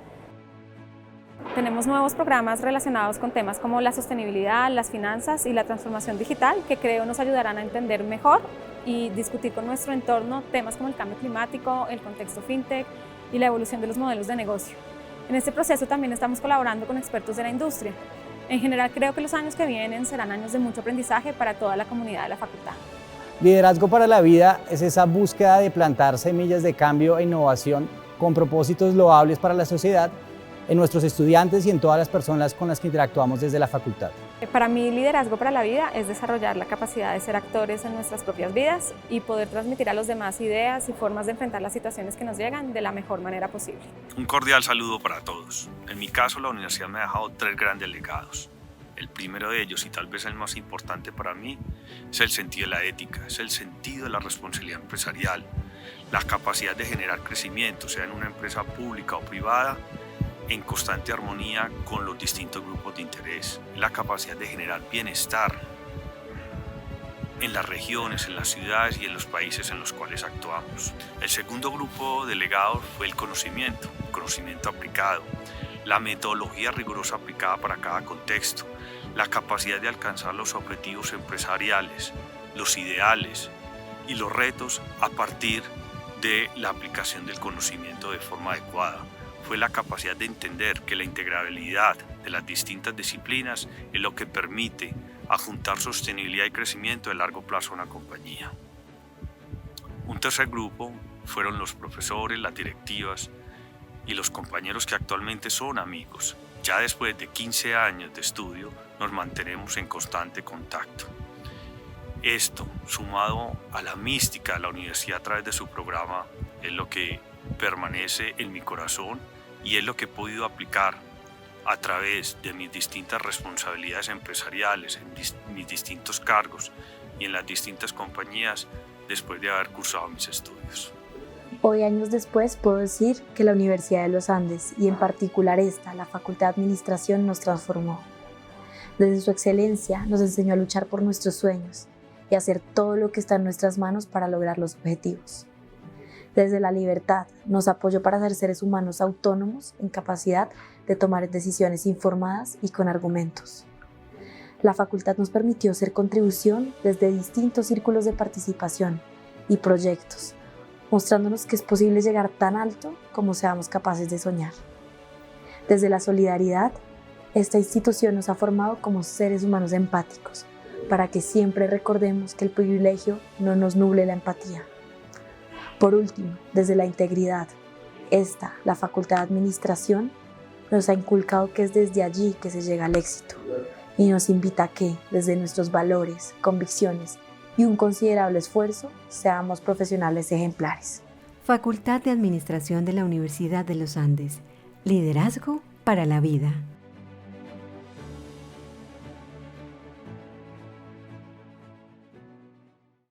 Tenemos nuevos programas relacionados con temas como la sostenibilidad, las finanzas y la transformación digital que creo nos ayudarán a entender mejor y discutir con nuestro entorno temas como el cambio climático, el contexto fintech y la evolución de los modelos de negocio. En este proceso también estamos colaborando con expertos de la industria. En general creo que los años que vienen serán años de mucho aprendizaje para toda la comunidad de la facultad. Liderazgo para la vida es esa búsqueda de plantar semillas de cambio e innovación con propósitos loables para la sociedad, en nuestros estudiantes y en todas las personas con las que interactuamos desde la facultad. Para mí, liderazgo para la vida es desarrollar la capacidad de ser actores en nuestras propias vidas y poder transmitir a los demás ideas y formas de enfrentar las situaciones que nos llegan de la mejor manera posible. Un cordial saludo para todos. En mi caso, la universidad me ha dejado 3 grandes legados. El primero de ellos, y tal vez el más importante para mí, es el sentido de la ética, es el sentido de la responsabilidad empresarial, la capacidad de generar crecimiento, sea en una empresa pública o privada, en constante armonía con los distintos grupos de interés, la capacidad de generar bienestar en las regiones, en las ciudades y en los países en los cuales actuamos. El segundo grupo de legados fue el conocimiento aplicado, la metodología rigurosa aplicada para cada contexto, la capacidad de alcanzar los objetivos empresariales, los ideales y los retos a partir de la aplicación del conocimiento de forma adecuada. Fue la capacidad de entender que la integrabilidad de las distintas disciplinas es lo que permite adjuntar sostenibilidad y crecimiento de largo plazo a una compañía. Un tercer grupo fueron los profesores, las directivas y los compañeros que actualmente son amigos. Ya después de 15 años de estudio nos mantenemos en constante contacto. Esto, sumado a la mística de la universidad a través de su programa, es lo que permanece en mi corazón y es lo que he podido aplicar a través de mis distintas responsabilidades empresariales, en mis distintos cargos y en las distintas compañías después de haber cursado mis estudios. Hoy, años después, puedo decir que la Universidad de los Andes, y en particular esta, la Facultad de Administración, nos transformó. Desde su excelencia nos enseñó a luchar por nuestros sueños y a hacer todo lo que está en nuestras manos para lograr los objetivos. Desde la libertad nos apoyó para ser seres humanos autónomos en capacidad de tomar decisiones informadas y con argumentos. La facultad nos permitió hacer contribución desde distintos círculos de participación y proyectos, mostrándonos que es posible llegar tan alto como seamos capaces de soñar. Desde la solidaridad, esta institución nos ha formado como seres humanos empáticos, para que siempre recordemos que el privilegio no nos nuble la empatía. Por último, desde la integridad, la Facultad de Administración, nos ha inculcado que es desde allí que se llega al éxito y nos invita a que, desde nuestros valores, convicciones y un considerable esfuerzo, seamos profesionales ejemplares. Facultad de Administración de la Universidad de los Andes. Liderazgo para la vida.